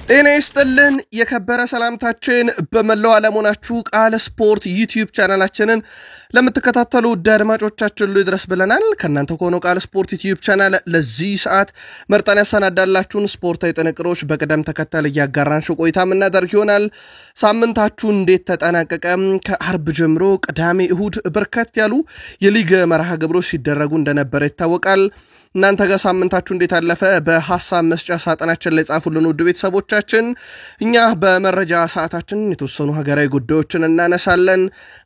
ጤና ይስጥልን የከበረ ሰላምታችን በመላው ዓለም ሆናችሁ ቃል ስፖርት ዩቲዩብ ቻናላችንን ለምትከታተሉ አድማጮቻችን ሁሉ ይድረስ ብለናል። ከናንተ ሆኖ ቃል ስፖርት ዩቲዩብ ቻናል ለዚህ ሰዓት መርጠን ያሰናዳላችሁን ስፖርታዊ ጥንቅሮች በቅደም ተከተል እያጋራን ቆይታ የምናደርግ ይሆናል። ሳምንታችሁ እንዴት ተጠናቀቀ? ከአርብ ጀምሮ ቅዳሜ እሁድ በርከት ያሉ የሊግ መርሃ ግብሮች ሲደረጉ እንደነበረ ይታወቃል። እናንተ ጋር ሳምንታችሁ እንዴት አለፈ? በሐሳብ መስጫ ሳጥናችን ላይ ጻፉልን ውድ ቤተሰቦቻችን። እኛ በመረጃ ሰዓታችን የተወሰኑ ሀገራዊ ጉዳዮችን እናነሳለን።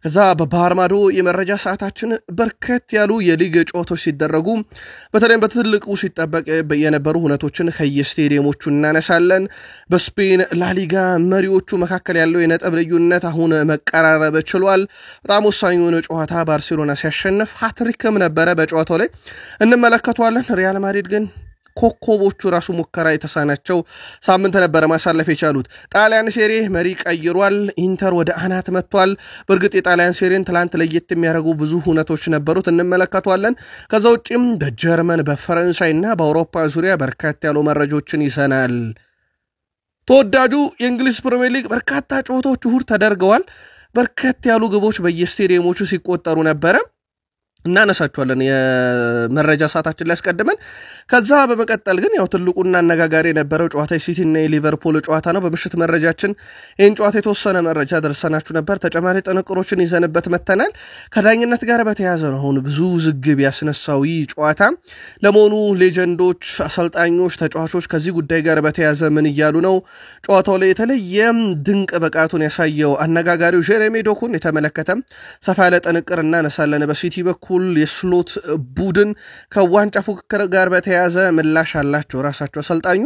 ከዛ በባህር ማዶ የመረጃ ሰዓታችን በርከት ያሉ የሊግ ጨዋታዎች ሲደረጉ በተለይም በትልቁ ሲጠበቅ የነበሩ ሁነቶችን ከየስቴዲየሞቹ እናነሳለን። በስፔን ላሊጋ መሪዎቹ መካከል ያለው የነጥብ ልዩነት አሁን መቀራረብ ችሏል። በጣም ወሳኝ የሆነ ጨዋታ ባርሴሎና ሲያሸንፍ ሃትሪክም ነበረ በጨዋታው ላይ እንመለከቷለን። ሪያል ማድሪድ ግን ኮከቦቹ ራሱ ሙከራ የተሳናቸው ሳምንት ነበር ማሳለፍ የቻሉት። ጣሊያን ሴሪ መሪ ቀይሯል። ኢንተር ወደ አናት መጥቷል። በእርግጥ የጣሊያን ሴሪን ትላንት ለየት የሚያደርጉ ብዙ ሁነቶች ነበሩት እንመለከቷለን። ከዛ ውጪም በጀርመን በፈረንሳይና በአውሮፓ ዙሪያ በርካታ ያሉ መረጃዎችን ይዘናል። ተወዳጁ የእንግሊዝ ፕሪሚየር ሊግ በርካታ ጨዋታዎች እሁድ ተደርገዋል። በርካታ ያሉ ግቦች በየስቴዲየሞቹ ሲቆጠሩ ነበረ። እናነሳቸዋለን የመረጃ ሰዓታችን ላይ አስቀድመን። ከዛ በመቀጠል ግን ያው ትልቁና አነጋጋሪ የነበረው ጨዋታ ሲቲ እና ሊቨርፑል ጨዋታ ነው። በምሽት መረጃችን ይህን ጨዋታ የተወሰነ መረጃ ደርሰናችሁ ነበር። ተጨማሪ ጥንቅሮችን ይዘንበት መተናል። ከዳኝነት ጋር በተያያዘ ነው አሁን ብዙ ዝግብ ያስነሳው ጨዋታ። ለመሆኑ ሌጀንዶች፣ አሰልጣኞች፣ ተጫዋቾች ከዚህ ጉዳይ ጋር በተያያዘ ምን እያሉ ነው? ጨዋታው ላይ የተለየ ድንቅ ብቃቱን ያሳየው አነጋጋሪው ጀሬሚ ዶኩን የተመለከተ ሰፋ ያለ ጥንቅር እናነሳለን። በሲቲ በኩል የስሎት ቡድን ከዋንጫ ፉክክር ጋር በተያያዘ ምላሽ አላቸው። ራሳቸው አሰልጣኙ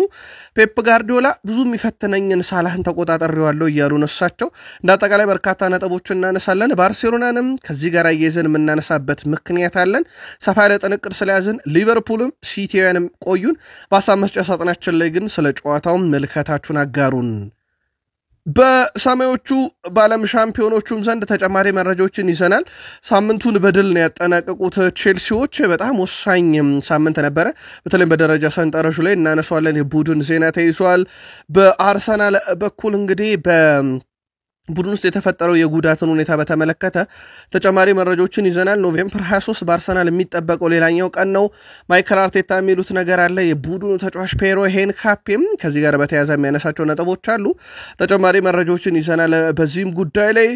ፔፕ ጋርዲዮላ ብዙ የሚፈትነኝን ሳላህን ተቆጣጣሪዋለሁ እያሉ ነው እሳቸው። እንዳጠቃላይ በርካታ ነጥቦችን እናነሳለን። ባርሴሎናንም ከዚህ ጋር አያይዘን የምናነሳበት ምክንያት አለን። ሰፋ ያለ ጥንቅር ስለያዝን ሊቨርፑልም ሲቲያንም ቆዩን። በሀሳብ መስጫ ሳጥናችን ላይ ግን ስለ ጨዋታው መልከታችሁን አጋሩን። በሰማዮቹ በዓለም ሻምፒዮኖቹም ዘንድ ተጨማሪ መረጃዎችን ይዘናል። ሳምንቱን በድል ነው ያጠናቀቁት ቼልሲዎች በጣም ወሳኝ ሳምንት ነበረ። በተለይም በደረጃ ሰንጠረዡ ላይ እናነሷለን። የቡድን ዜና ተይዟል። በአርሰናል በኩል እንግዲህ ቡድን ውስጥ የተፈጠረው የጉዳትን ሁኔታ በተመለከተ ተጨማሪ መረጃዎችን ይዘናል። ኖቬምበር 23 በአርሰናል የሚጠበቀው ሌላኛው ቀን ነው። ማይክል አርቴታ የሚሉት ነገር አለ። የቡድኑ ተጫዋች ፔሮ ሄንካፔም ከዚህ ጋር በተያያዘ የሚያነሳቸው ነጥቦች አሉ። ተጨማሪ መረጃዎችን ይዘናል በዚህም ጉዳይ ላይ።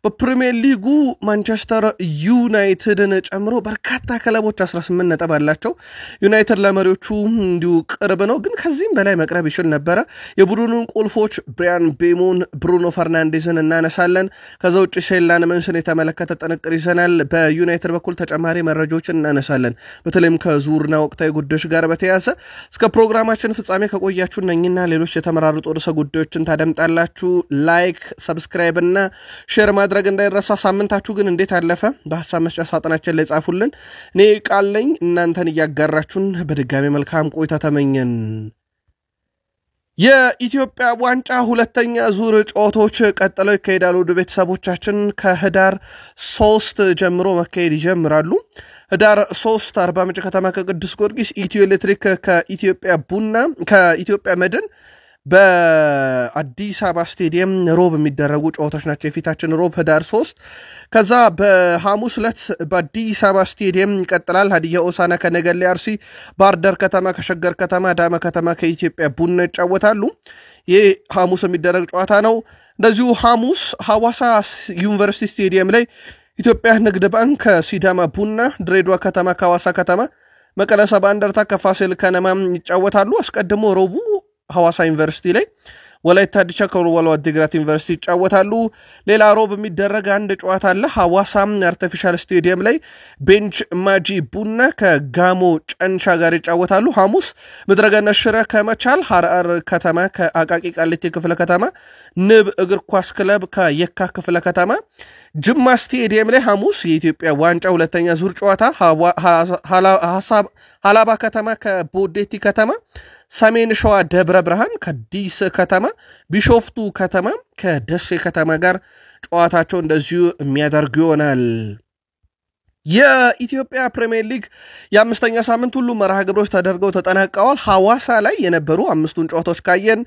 በፕሪሚየር ሊጉ ማንቸስተር ዩናይትድን ጨምሮ በርካታ ክለቦች 18 ነጥብ አላቸው። ዩናይትድ ለመሪዎቹ እንዲሁ ቅርብ ነው፣ ግን ከዚህም በላይ መቅረብ ይችል ነበረ። የቡድኑን ቁልፎች ብሪያን ቤሞን፣ ብሩኖ ፈርናንዴዝን እናነሳለን። ከዛ ውጭ ሼላን መንስን የተመለከተ ጥንቅር ይዘናል። በዩናይትድ በኩል ተጨማሪ መረጃዎችን እናነሳለን። በተለይም ከዙርና ወቅታዊ ጉዳዮች ጋር በተያያዘ እስከ ፕሮግራማችን ፍጻሜ ከቆያችሁ እነኝና ሌሎች የተመራረጡ ርዕሰ ጉዳዮችን ታደምጣላችሁ። ላይክ፣ ሰብስክራይብ እና ሼር ማድረግ እንዳይረሳ። ሳምንታችሁ ግን እንዴት አለፈ? በሐሳብ መስጫ ሳጥናችን ላይ ጻፉልን። እኔ ቃል ነኝ እናንተን እያጋራችሁን በድጋሚ መልካም ቆይታ ተመኘን። የኢትዮጵያ ዋንጫ ሁለተኛ ዙር ጨዋታዎች ቀጥለው ይካሄዳሉ። ወደ ቤተሰቦቻችን ከህዳር 3 ጀምሮ መካሄድ ይጀምራሉ። ህዳር 3 አርባ ምንጭ ከተማ ከቅዱስ ጊዮርጊስ፣ ኢትዮ ኤሌክትሪክ ከኢትዮጵያ መድን በአዲስ አበባ ስቴዲየም ሮብ የሚደረጉ ጨዋታዎች ናቸው። የፊታችን ሮብ ህዳር 3። ከዛ በሐሙስ ዕለት በአዲስ አበባ ስቴዲየም ይቀጥላል። ሀዲያ ሆሳዕና ከነገሌ አርሲ፣ ባህር ዳር ከተማ ከሸገር ከተማ፣ አዳማ ከተማ ከኢትዮጵያ ቡና ይጫወታሉ። ይህ ሐሙስ የሚደረግ ጨዋታ ነው። እንደዚሁ ሐሙስ ሐዋሳ ዩኒቨርሲቲ ስቴዲየም ላይ ኢትዮጵያ ንግድ ባንክ ከሲዳማ ቡና፣ ድሬዳዋ ከተማ ከሐዋሳ ከተማ፣ መቀለ ሰባ እንደርታ ከፋሲል ከነማ ይጫወታሉ። አስቀድሞ ሮቡ ሐዋሳ ዩኒቨርሲቲ ላይ ወላይታ ዲቻ ከወልዋሎ ዓዲግራት ዩኒቨርሲቲ ይጫወታሉ። ሌላ ሮብ የሚደረግ አንድ ጨዋታ አለ። ሐዋሳ አርቲፊሻል ስቴዲየም ላይ ቤንች ማጂ ቡና ከጋሞ ጨንቻ ጋር ይጫወታሉ። ሐሙስ ምድረገነት ሽረ ከመቻል፣ ሐረር ከተማ ከአቃቂ ቃሊቲ ክፍለ ከተማ፣ ንብ እግር ኳስ ክለብ ከየካ ክፍለ ከተማ፣ ጅማ ስቴዲየም ላይ ሐሙስ የኢትዮጵያ ዋንጫ ሁለተኛ ዙር ጨዋታ ሀላባ ከተማ ከቦዴቲ ከተማ፣ ሰሜን ሸዋ ደብረ ብርሃን ከአዲስ ከተማ፣ ቢሾፍቱ ከተማ ከደሴ ከተማ ጋር ጨዋታቸው እንደዚሁ የሚያደርጉ ይሆናል። የኢትዮጵያ ፕሪሚየር ሊግ የአምስተኛ ሳምንት ሁሉ መርሃ ግብሮች ተደርገው ተጠናቀዋል። ሐዋሳ ላይ የነበሩ አምስቱን ጨዋታዎች ካየን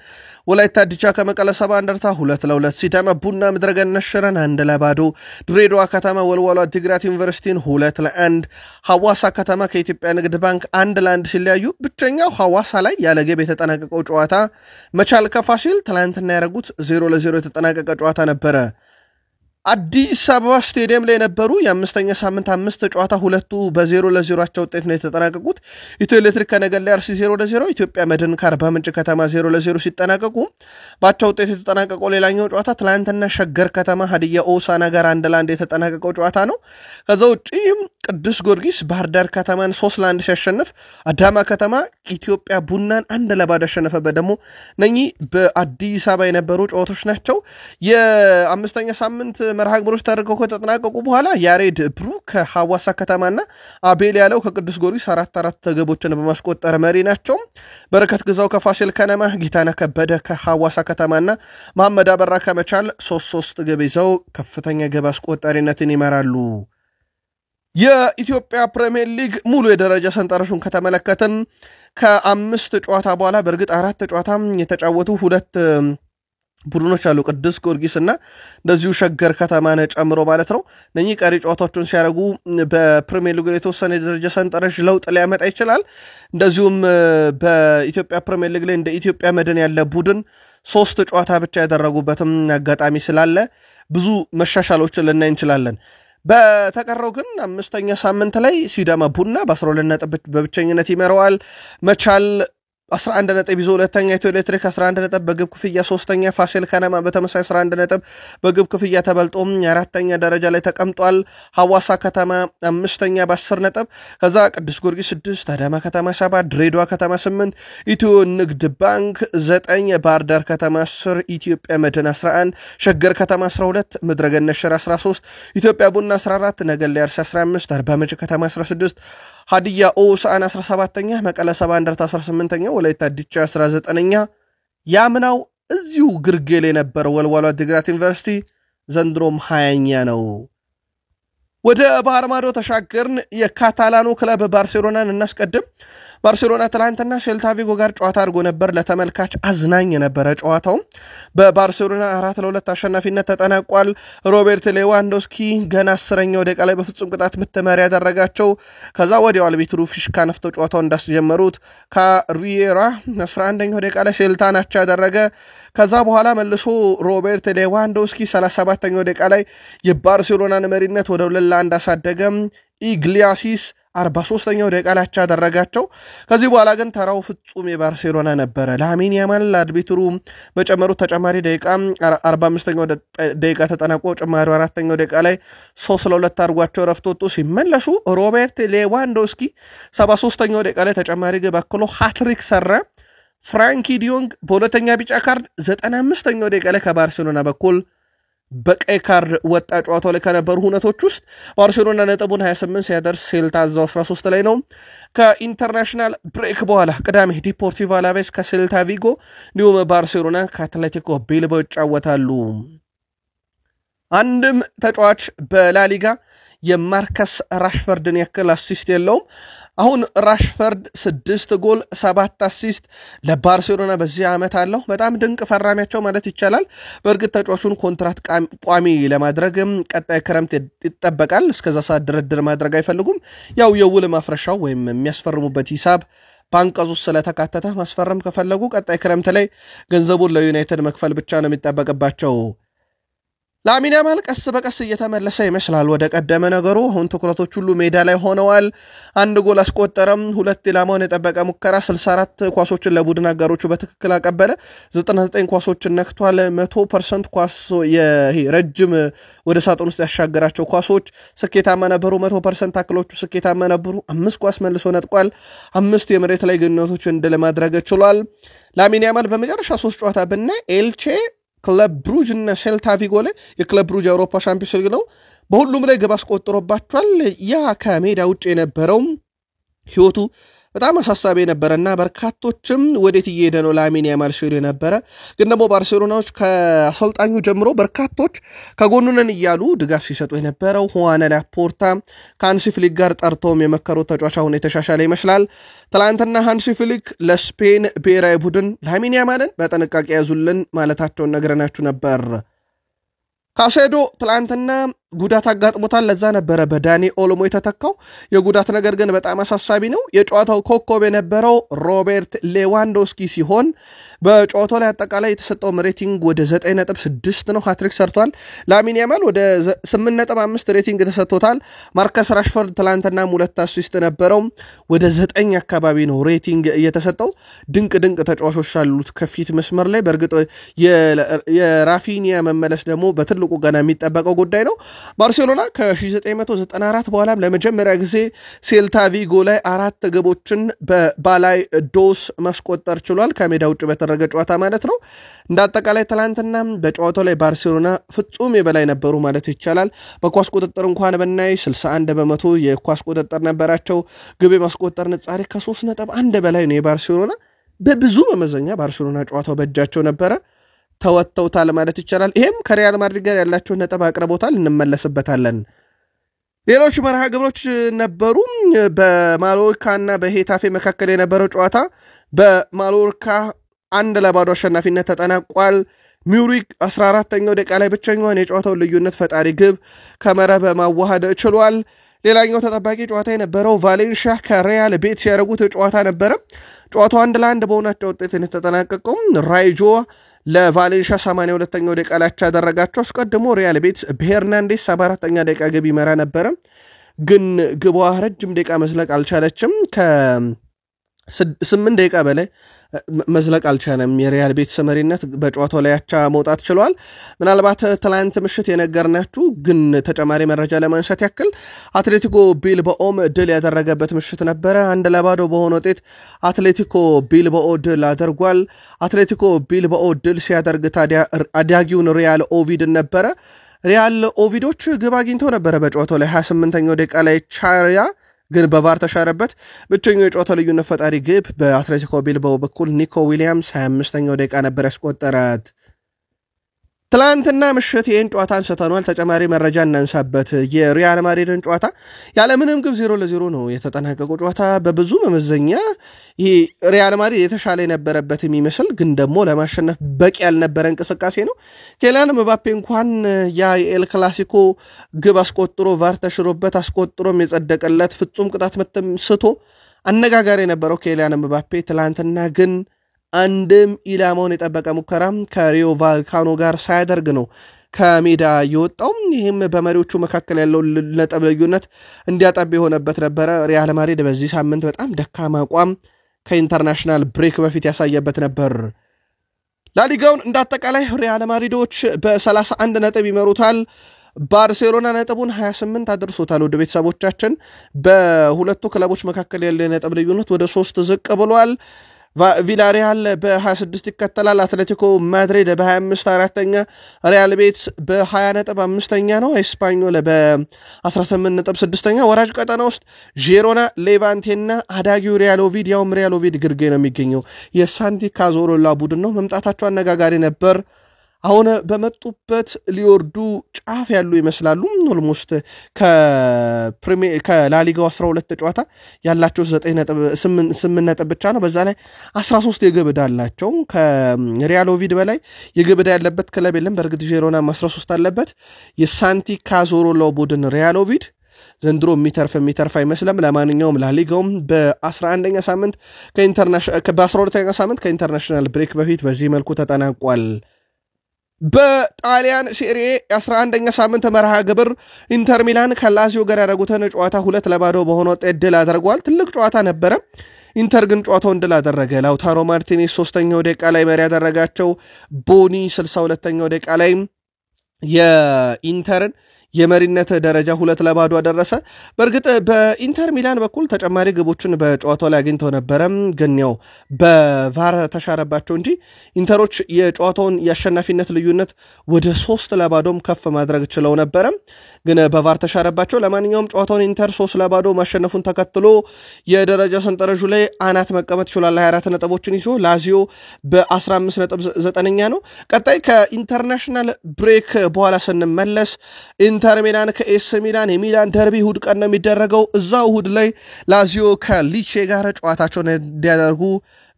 ወላይታ ዲቻ ከመቀለ ሰባ እንደርታ 2-2፣ ሲዳማ ቡና ምድረገነት ሽረን 1-0፣ ድሬዳዋ ከተማ ወልዋሎ ዓዲግራት ዩኒቨርሲቲን 2-1፣ ሐዋሳ ከተማ ከኢትዮጵያ ንግድ ባንክ 1-1 ሲለያዩ ብቸኛው ሐዋሳ ላይ ያለ ግብ የተጠናቀቀው ጨዋታ መቻል ከፋሲል ትላንትና ያደረጉት 0-0 የተጠናቀቀ ጨዋታ ነበረ። አዲስ አበባ ስቴዲየም ላይ የነበሩ የአምስተኛ ሳምንት አምስት ጨዋታ ሁለቱ በ0-0 አቻ ውጤት ነው የተጠናቀቁት። ኢትዮ ኤሌክትሪክ ከነገሌ አርሲ 0-0፣ ኢትዮጵያ መድን ከአርባ ምንጭ ከተማ 0-0 ሲጠናቀቁ በአቻ ውጤት የተጠናቀቀው ሌላኛው ጨዋታ ትላንትና ሸገር ከተማ ሀዲያ ሆሳዕና ጋር 1-1 የተጠናቀቀው ጨዋታ ነው። ከዛ ውጪ ቅዱስ ጊዮርጊስ ባህር ዳር ከተማን 3-1 ሲያሸንፍ፣ አዳማ ከተማ ኢትዮጵያ ቡናን 1-0 ያሸነፈበት ደግሞ እነኚህ በአዲስ አበባ የነበሩ ጨዋታዎች ናቸው። የአምስተኛ ሳምንት መርሃ ግብሮች ተደርገው ከተጠናቀቁ በኋላ ያሬድ ብሩ ከሐዋሳ ከተማና አቤል ያለው ከቅዱስ ጊዮርጊስ 4-4 ግቦችን በማስቆጠር መሪ ናቸው። በረከት ግዛው ከፋሲል ከነማ፣ ጌታነህ ከበደ ከሐዋሳ ከተማና መሐመድ አበራ ከመቻል 3-3 ግብ ይዘው ከፍተኛ ግብ አስቆጣሪነትን ይመራሉ። የኢትዮጵያ ፕሪሚየር ሊግ ሙሉ የደረጃ ሰንጠረዡን ከተመለከትን ከአምስት ጨዋታ በኋላ በእርግጥ አራት ጨዋታ የተጫወቱ ሁለት ቡድኖች አሉ፣ ቅዱስ ጊዮርጊስና እንደዚሁ ሸገር ከተማን ጨምሮ ማለት ነው። እነኚህ ቀሪ ጨዋታዎችን ሲያደርጉ በፕሪሚየር ሊግ የተወሰነ የደረጃ ሰንጠረዥ ለውጥ ሊያመጣ ይችላል። እንደዚሁም በኢትዮጵያ ፕሪሚየር ሊግ ላይ እንደ ኢትዮጵያ መድን ያለ ቡድን 3 ጨዋታ ብቻ ያደረጉበትም አጋጣሚ ስላለ ብዙ መሻሻሎችን ልናይ እንችላለን። በተቀረው ግን አምስተኛ ሳምንት ላይ ሲዳማ ቡና በ12 ነጥብ በብቸኝነት ይመራዋል። መቻል 11 ነጥብ ይዞ ሁለተኛ፣ ኢትዮ ኤሌክትሪክ 11 ነጥብ በግብ ክፍያ ሶስተኛ፣ ፋሲል ከነማ በተመሳሳይ 11 ነጥብ በግብ ክፍያ ተበልጦ አራተኛ ደረጃ ላይ ተቀምጧል። ሐዋሳ ከተማ አምስተኛ በ10 ነጥብ፣ ከዛ ቅዱስ ጊዮርጊስ 6፣ አዳማ ከተማ 7፣ ድሬዳዋ ከተማ 8፣ ኢትዮ ንግድ ባንክ 9፣ ባህር ዳር ከተማ 10፣ ኢትዮጵያ መድን 11፣ ሸገር ከተማ 12፣ ምድረገነት ሽረ 13፣ ኢትዮጵያ ቡና 14፣ ነገሌ አርሲ 15፣ አርባ ምንጭ ከተማ 16፣ ሀዲያ ሆሳዕና 17ኛ፣ መቀለ ሰባ እንደርታ 18ኛ፣ ወላይታ ዲቻ 19ኛ፣ ያምናው እዚሁ ግርጌ ላይ የነበረው ወልዋሎ ዓዲግራት ዩኒቨርሲቲ ዘንድሮም 20ኛ ነው። ወደ ባህር ማዶ ተሻገርን። የካታላኑ ክለብ ባርሴሎናን እናስቀድም። ባርሴሎና ትላንትና ሴልታ ቪጎ ጋር ጨዋታ አድርጎ ነበር። ለተመልካች አዝናኝ የነበረ ጨዋታው በባርሴሎና 4-2 አሸናፊነት ተጠናቋል። ሮቤርት ሌዋንዶስኪ ገና 10ኛው ደቂቃ ላይ በፍጹም ቅጣት ምት መሪ ያደረጋቸው። ከዛ ወዲያው አልቢትሩ ፊሽካ ነፍተው ጨዋታው እንዳስጀመሩት ካሪየራ 11ኛው ደቂቃ ላይ ሴልታን አቻ ያደረገ። ከዛ በኋላ መልሶ ሮቤርት ሌዋንዶስኪ 37ኛው ደቂቃ ላይ የባርሴሎናን መሪነት ወደ 2-1 አሳደገም። ኢግሊያሲስ 43ኛው ደቂቃ ላይ አቻ ያደረጋቸው። ከዚህ በኋላ ግን ተራው ፍጹም የባርሴሎና ነበረ። ላሚን ያማል አልቢትሩ በጨመሩት ተጨማሪ ደቂቃ 45ኛው ደቂቃ ተጠናቆ ጭማሪው 4ኛው ደቂቃ ላይ 3-2 አድርጓቸው ረፍት ወጡ። ሲመለሱ ሮቤርት ሌዋንዶስኪ 73ኛው ደቂቃ ላይ ተጨማሪ ግብ አክሎ ሃትሪክ ሰራ። ፍራንኪ ዲዮንግ በሁለተኛ ቢጫ ካርድ 95ኛው ደቂቃ ላይ ከባርሴሎና በኩል በቀይ ካርድ ወጣ። ጨዋታው ላይ ከነበሩ ሁነቶች ውስጥ ባርሴሎና ነጥቡን 28 ሲያደርስ ሴልታ እዛው 13 ላይ ነው። ከኢንተርናሽናል ብሬክ በኋላ ቅዳሜ ዲፖርቲቮ አላቬስ ከሴልታ ቪጎ እንዲሁም ባርሴሎና ከአትሌቲኮ ቢልባኦ ይጫወታሉ። አንድም ተጫዋች በላሊጋ የማርከስ ራሽፈርድን ያክል አሲስት የለውም። አሁን ራሽፈርድ 6 ጎል 7 አሲስት ለባርሴሎና በዚህ ዓመት አለው። በጣም ድንቅ ፈራሚያቸው ማለት ይቻላል። በእርግጥ ተጫዋቹን ኮንትራት ቋሚ ለማድረግም ቀጣይ ክረምት ይጠበቃል። እስከዛ ሰዓት ድርድር ማድረግ አይፈልጉም። ያው የውል ማፍረሻው ወይም የሚያስፈርሙበት ሂሳብ ባንቀዙ ስለተካተተ ማስፈረም ከፈለጉ ቀጣይ ክረምት ላይ ገንዘቡን ለዩናይትድ መክፈል ብቻ ነው የሚጠበቅባቸው። ላሚን ያማል ቀስ በቀስ እየተመለሰ ይመስላል ወደ ቀደመ ነገሩ። አሁን ትኩረቶች ሁሉ ሜዳ ላይ ሆነዋል። 1 ጎል አስቆጠረም፣ 2 ኢላማውን የጠበቀ ሙከራ፣ 64 ኳሶችን ለቡድን አጋሮቹ በትክክል አቀበለ፣ 99 ኳሶችን ነክቷል። 100% ኳስ ረጅም ወደ ሳጥን ውስጥ ያሻገራቸው ኳሶች ስኬታማ ነበሩ። 100% ታክሎቹ ስኬታማ ነበሩ። 5 ኳስ መልሶ ነጥቋል። 5 የመሬት ላይ ግንኙነቶችን እንደ ለማድረግ ችሏል። ላሚን ያማል በመጨረሻ 3 ጨዋታ ብናይ ኤልቼ፣ ክለብ ብሩጅ እና ሴልታ ቪጎ ላይ የክለብ ብሩጅ የአውሮፓ ሻምፒዮንስ ሊግ ነው። በሁሉም ላይ ግብ አስቆጥሮባቸዋል። ያ ከሜዳ ውጭ የነበረው ህይወቱ በጣም አሳሳቢ ነበርና በርካቶችም ወዴት እየሄደ ነው ላሚን ያማል ሲሉ ነበረ። ግን ደግሞ ባርሴሎናዎች ከአሰልጣኙ ጀምሮ በርካቶች ከጎኑ ነን እያሉ ድጋፍ ሲሰጡ የነበረው ሁዋን ላፖርታ ከሃንሲ ፍሊክ ጋር ጠርተውም የመከሩት ተጫዋች አሁን የተሻሻለ ይመስላል። ትላንትና ሃንሲ ፍሊክ ለስፔን ብሔራዊ ቡድን ላሚን ያማልን በጥንቃቄ ያዙልን ማለታቸውን ነግረናችሁ ነበር። ካሴዶ ትላንትና ጉዳት አጋጥሞታል። ለዛ ነበረ በዳኒ ኦልሞ የተተካው። የጉዳት ነገር ግን በጣም አሳሳቢ ነው። የጨዋታው ኮከብ የነበረው ሮበርት ሌዋንዶስኪ ሲሆን በጨዋታው ላይ አጠቃላይ የተሰጠው ሬቲንግ ወደ 9.6 ነው። ሃትሪክ ሰርቷል። ላሚን ያማል ወደ 8.5 ሬቲንግ ተሰጥቶታል። ማርከስ ራሽፎርድ ትላንትና 2 አሲስት ነበረው። ወደ 9 አካባቢ ነው ሬቲንግ የተሰጠው። ድንቅ ተጫዋቾች አሉት ከፊት መስመር ላይ። በእርግጥ የራፊኒያ መመለስ ደግሞ በትልቁ ገና የሚጠበቀው ጉዳይ ነው። ባርሴሎና ከ1994 በኋላም ለመጀመሪያ ጊዜ ሴልታ ቪጎ ላይ 4 ግቦችን በባላይ ዶስ ማስቆጠር ችሏል። ከሜዳ ውጭ በተደረገ ጨዋታ ማለት ነው። እንዳጠቃላይ ትላንትና በጨዋታው ላይ ባርሴሎና ፍጹም የበላይ ነበሩ ማለት ይቻላል። በኳስ ቁጥጥር እንኳን በናይ 61 በመቶ የኳስ ቁጥጥር ነበራቸው። ግብ ማስቆጠር ንጻሬ ከ3.1 በላይ ነው የባርሴሎና። በብዙ መመዘኛ ባርሴሎና ጨዋታው በእጃቸው ነበረ። ተወጥተውታል ማለት ይቻላል። ይሄም ከሪያል ማድሪድ ጋር ያላቸውን ነጥብ አቅርቦታል። እንመለስበታለን። ሌሎች መርሃ ግብሮች ነበሩ። በማሎርካና በሄታፌ መካከል የነበረው ጨዋታ በማሎርካ 1-0 አሸናፊነት ተጠናቋል። ሚውሪክ 14ኛው ደቂቃ ላይ ብቸኛውን የጨዋታውን ልዩነት ፈጣሪ ግብ ከመረብ ማዋሃድ ችሏል። ሌላኛው ተጠባቂ ጨዋታ የነበረው ቫሌንሺያ ከሪያል ቤቲስ ያደረጉት ጨዋታ ነበረ። ጨዋታው 1-1 በሆናቸው ውጤት የተጠናቀቀው ራይጆ ለቫሌንሺያ 82ኛው ደቂቃ ላይ ያደረጋቸው። አስቀድሞ ሪያል ቤቲስ በሄርናንዴስ 74ኛ ደቂቃ ግብ ይመራ ነበረ። ግን ግቧ ረጅም ደቂቃ መዝለቅ አልቻለችም። ከ8 ደቂቃ በላይ መዝለቅ አልቻለም። የሪያል ቤቲስ መሪነት በጨዋታው ላይ አቻ መውጣት ችሏል። ምናልባት ትላንት ምሽት የነገርናችሁ ግን ተጨማሪ መረጃ ለማንሳት ያክል አትሌቲኮ ቢልባኦም ድል ያደረገበት ምሽት ነበረ። 1-0 በሆነ ውጤት አትሌቲኮ ቢልባኦ ድል አድርጓል። አትሌቲኮ ቢልባኦ ድል ሲያደርግ ታዲያ አዳጊውን ሪያል ኦቪድ ነበረ። ሪያል ኦቪዶች ግብ አግኝተው ነበረ በጨዋታው ላይ 28ኛው ደቂቃ ላይ ቻሪያ ግን በቫር ተሻረበት። ብቸኛው የጨዋታ ልዩነት ፈጣሪ ግብ በአትሌቲኮ ቢልባኦ በኩል ኒኮ ዊሊያምስ 25ኛው ደቂቃ ነበር ያስቆጠራት። ትላንትና ምሽት ይህን ጨዋታ አንስተናል። ተጨማሪ መረጃ እናንሳበት። የሪያል ማድሪድን ጨዋታ ያለምንም ግብ 0-0 ነው የተጠናቀቀው ጨዋታ። በብዙ መመዘኛ ይሄ ሪያል ማድሪድ የተሻለ የነበረበት የሚመስል ግን ደግሞ ለማሸነፍ በቂ ያልነበረ እንቅስቃሴ ነው። ኬሊያን ምባፔ እንኳን ያ የኤል ክላሲኮ ግብ አስቆጥሮ ቫር ተሽሮበት አስቆጥሮም የጸደቀለት ፍጹም ቅጣት ምትም ስቶ አነጋጋሪ የነበረው ኬሊያን ምባፔ ትላንትና ግን አንድም ኢላማውን የጠበቀ ሙከራ ከሪዮ ቫልካኖ ጋር ሳያደርግ ነው ከሜዳ የወጣው። ይህም በመሪዎቹ መካከል ያለው ነጥብ ልዩነት እንዲያጠብ የሆነበት ነበረ። ሪያል ማድሪድ በዚህ ሳምንት በጣም ደካማ አቋም ከኢንተርናሽናል ብሬክ በፊት ያሳየበት ነበር። ላሊጋውን እንዳጠቃላይ ሪያል ማድሪዶች በ31 ነጥብ ይመሩታል። ባርሴሎና ነጥቡን 28 አድርሶታል። ወደ ቤተሰቦቻችን በሁለቱ ክለቦች መካከል ያለው የነጥብ ልዩነት ወደ 3 ዝቅ ብሏል። ቪላሪያል በ26 ይከተላል። አትሌቲኮ ማድሪድ በ25 አራተኛ፣ ሪያል ቤቲስ በ20 ነጥብ 5ኛ ነው። ኤስፓኞል በ18 ነጥብ 6ኛ። ወራጅ ቀጠና ውስጥ ዢሮና፣ ሌቫንቴና አዳጊው ሪያል ኦቪድ ያውም ሪያል ኦቪድ ግርጌ ነው የሚገኘው የሳንቲ ካዞሮላ ቡድን ነው። መምጣታቸው አነጋጋሪ ነበር። አሁን በመጡበት ሊወርዱ ጫፍ ያሉ ይመስላሉ። ኦልሞስት ከላሊጋው 12 ጨዋታ ያላቸው 8 ነጥብ ብቻ ነው። በዛ ላይ 13 የግብ ዕዳ አላቸው። ከሪያል ኦቪድ በላይ የግብ ዕዳ ያለበት ክለብ የለም። በእርግጥ ዢሮና 13 አለበት። የሳንቲ ካዞሮላ ቡድን ሪያል ኦቪድ ዘንድሮ የሚተርፍ አይመስልም። ለማንኛውም ላሊጋውም በ12ኛ ሳምንት ከኢንተርናሽናል ብሬክ በፊት በዚህ መልኩ ተጠናቋል። በጣሊያን ሴሪኤ 11ኛ ሳምንት መርሃ ግብር ኢንተር ሚላን ከላዚዮ ጋር ያደረጉትን ጨዋታ 2-0 በሆነ ውጤት ድል አድርጓል። ትልቅ ጨዋታ ነበረ። ኢንተር ግን ጨዋታውን ድል አደረገ። ላውታሮ ማርቲኔስ 3ኛው ደቂቃ ላይ መሪ ያደረጋቸው፣ ቦኒ 62ኛው ደቂቃ ላይ የኢንተርን የመሪነት ደረጃ 2-2 አደረሰ። በእርግጥ በኢንተር ሚላን በኩል ተጨማሪ ግቦችን በጨዋታው ላይ አግኝተው ነበር፣ ግን ያው በቫር ተሻረባቸው እንጂ ኢንተሮች የጨዋታውን የአሸናፊነት ልዩነት ወደ 3-2 ከፍ ማድረግ ችለው ነበር፣ ግን በቫር ተሻረባቸው። ለማንኛውም ጨዋታውን ኢንተር 3-2 ማሸነፉን ተከትሎ የደረጃ ሰንጠረዡ ላይ አናት መቀመጥ ይችላል 24 ነጥቦችን ይዞ። ላዚዮ በ15 ነጥብ 9ኛ ነው። ቀጣይ ከኢንተርናሽናል ብሬክ በኋላ ስንመለስ ኢንተር ሚላን ከኤስ ሚላን የሚላን ደርቢ እሁድ ቀን ነው የሚደረገው። እዛው እሁድ ላይ ላዚዮ ከሊቼ ጋር ጨዋታቸውን እንዲያደርጉ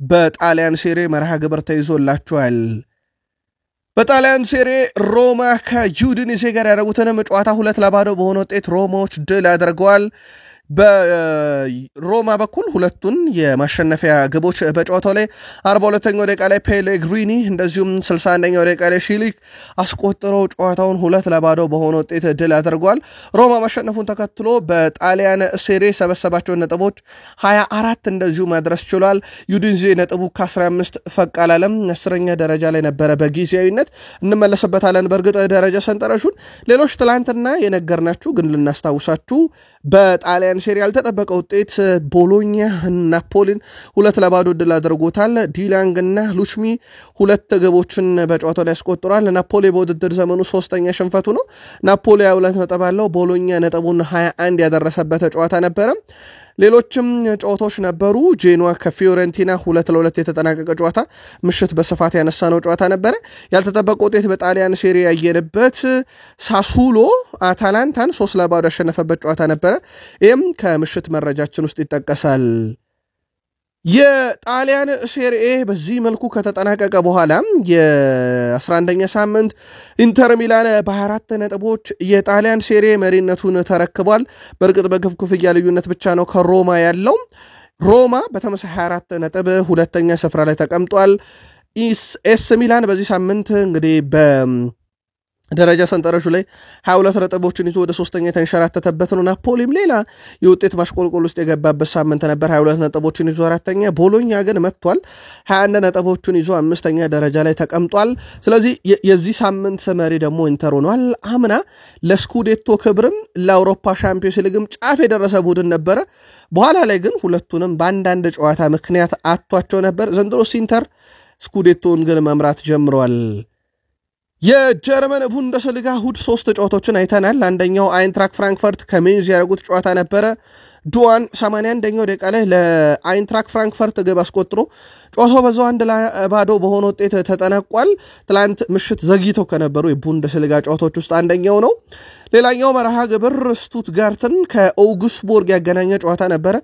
በጣሊያን ሴሬ መርሃ ግብር ተይዞላቸዋል። በጣሊያን ሴሬ ሮማ ከዩዲኔዜ ጋር ያደረጉትንም ጨዋታ 2-2 በሆነ ውጤት ሮማዎች ድል አድርገዋል። በሮማ በኩል ሁለቱን የማሸነፊያ ግቦች በጨዋታው ላይ 42ኛው ደቂቃ ላይ ፔሌግሪኒ እንደዚሁም 61ኛው ደቂቃ ላይ ሺሊክ አስቆጥረው ጨዋታውን 2-2 በሆነ ውጤት ድል አድርጓል። ሮማ ማሸነፉን ተከትሎ በጣሊያን ሴሬ ሰበሰባቸውን ነጥቦች 24 እንደዚሁ ማድረስ ችሏል። ዩዲኔዜ ነጥቡ ከ15 ፈቅ አላለም፣ 10ኛ ደረጃ ላይ ነበረ በጊዜያዊነት። እንመለስበታለን በእርግጥ ደረጃ ሰንጠረዡን። ሌሎች ትላንትና የነገርናችሁ ግን ልናስታውሳችሁ በጣሊያን ሴሪ ያልተጠበቀ ውጤት ቦሎኛ ናፖሊን 2-2 ድል አድርጎታል። ዲላንግ እና ሉችሚ 2 ግቦችን በጨዋታው ላይ ያስቆጥሯል። ናፖሊ በውድድር ዘመኑ 3ኛ ሽንፈቱ ነው። ናፖሊ 2 ነጥብ አለው። ቦሎኛ ነጥቡን 21 ያደረሰበት ጨዋታ ነበረ። ሌሎችም ጨዋታዎች ነበሩ። ጄኖዋ ከፊዮረንቲና 2-2 የተጠናቀቀ ጨዋታ ምሽት በስፋት ያነሳነው ጨዋታ ነበረ። ያልተጠበቀ ውጤት በጣሊያን ሴሪ ያየንበት ሳሱሎ አታላንታን 3-2 ያሸነፈበት ጨዋታ ነበረ። ይህም ከምሽት መረጃችን ውስጥ ይጠቀሳል። የጣሊያን ሴሪኤ በዚህ መልኩ ከተጠናቀቀ በኋላ የ11ኛ ሳምንት ኢንተር ሚላን በ24 ነጥቦች የጣሊያን ሴሪኤ መሪነቱን ተረክቧል። በእርግጥ በግብ ክፍያ ልዩነት ብቻ ነው ከሮማ ያለው። ሮማ በተመሳሳይ 24 ነጥብ ሁለተኛ ስፍራ ላይ ተቀምጧል። ኤስ ሚላን በዚህ ሳምንት እንግዲህ ደረጃ ሰንጠረዡ ላይ 22 ነጥቦችን ይዞ ወደ 3ኛ የተንሸራተተበት ነው። ናፖሊም ሌላ የውጤት ማሽቆልቆል ውስጥ የገባበት ሳምንት ነበር፣ 22 ነጥቦችን ይዞ 4ኛ። ቦሎኛ ግን መጥቷል፣ 21 ነጥቦችን ይዞ 5ኛ ደረጃ ላይ ተቀምጧል። ስለዚህ የዚህ ሳምንት መሪ ደግሞ ኢንተር ሆኗል። አምና ለስኩዴቶ ክብርም ለአውሮፓ ሻምፒዮንስ ሊግም ጫፍ የደረሰ ቡድን ነበረ። በኋላ ላይ ግን ሁለቱንም በአንዳንድ ጨዋታ ምክንያት አጥቷቸው ነበር። ዘንድሮስ ኢንተር ስኩዴቶን ግን መምራት ጀምረዋል። የጀርመን ቡንደስሊጋ እሁድ 3 ጨዋታዎችን አይተናል። አንደኛው አይንትራክ ፍራንክፈርት ከሜንዝ ያደረጉት ጨዋታ ነበረ። ዱዋን 81ኛው ደቂቃ ላይ ለአይንትራክ ፍራንክፈርት ግብ አስቆጥሮ ጨዋታው በዛው 1-2 በሆነ ውጤት ተጠናቋል። ትላንት ምሽት ዘግይተው ከነበሩ የቡንደስሊጋ ጨዋታዎች ውስጥ አንደኛው ነው። ሌላኛው መርሃ ግብር ስቱትጋርትን ከኦግስቡርግ ያገናኘ ጨዋታ ነበረ።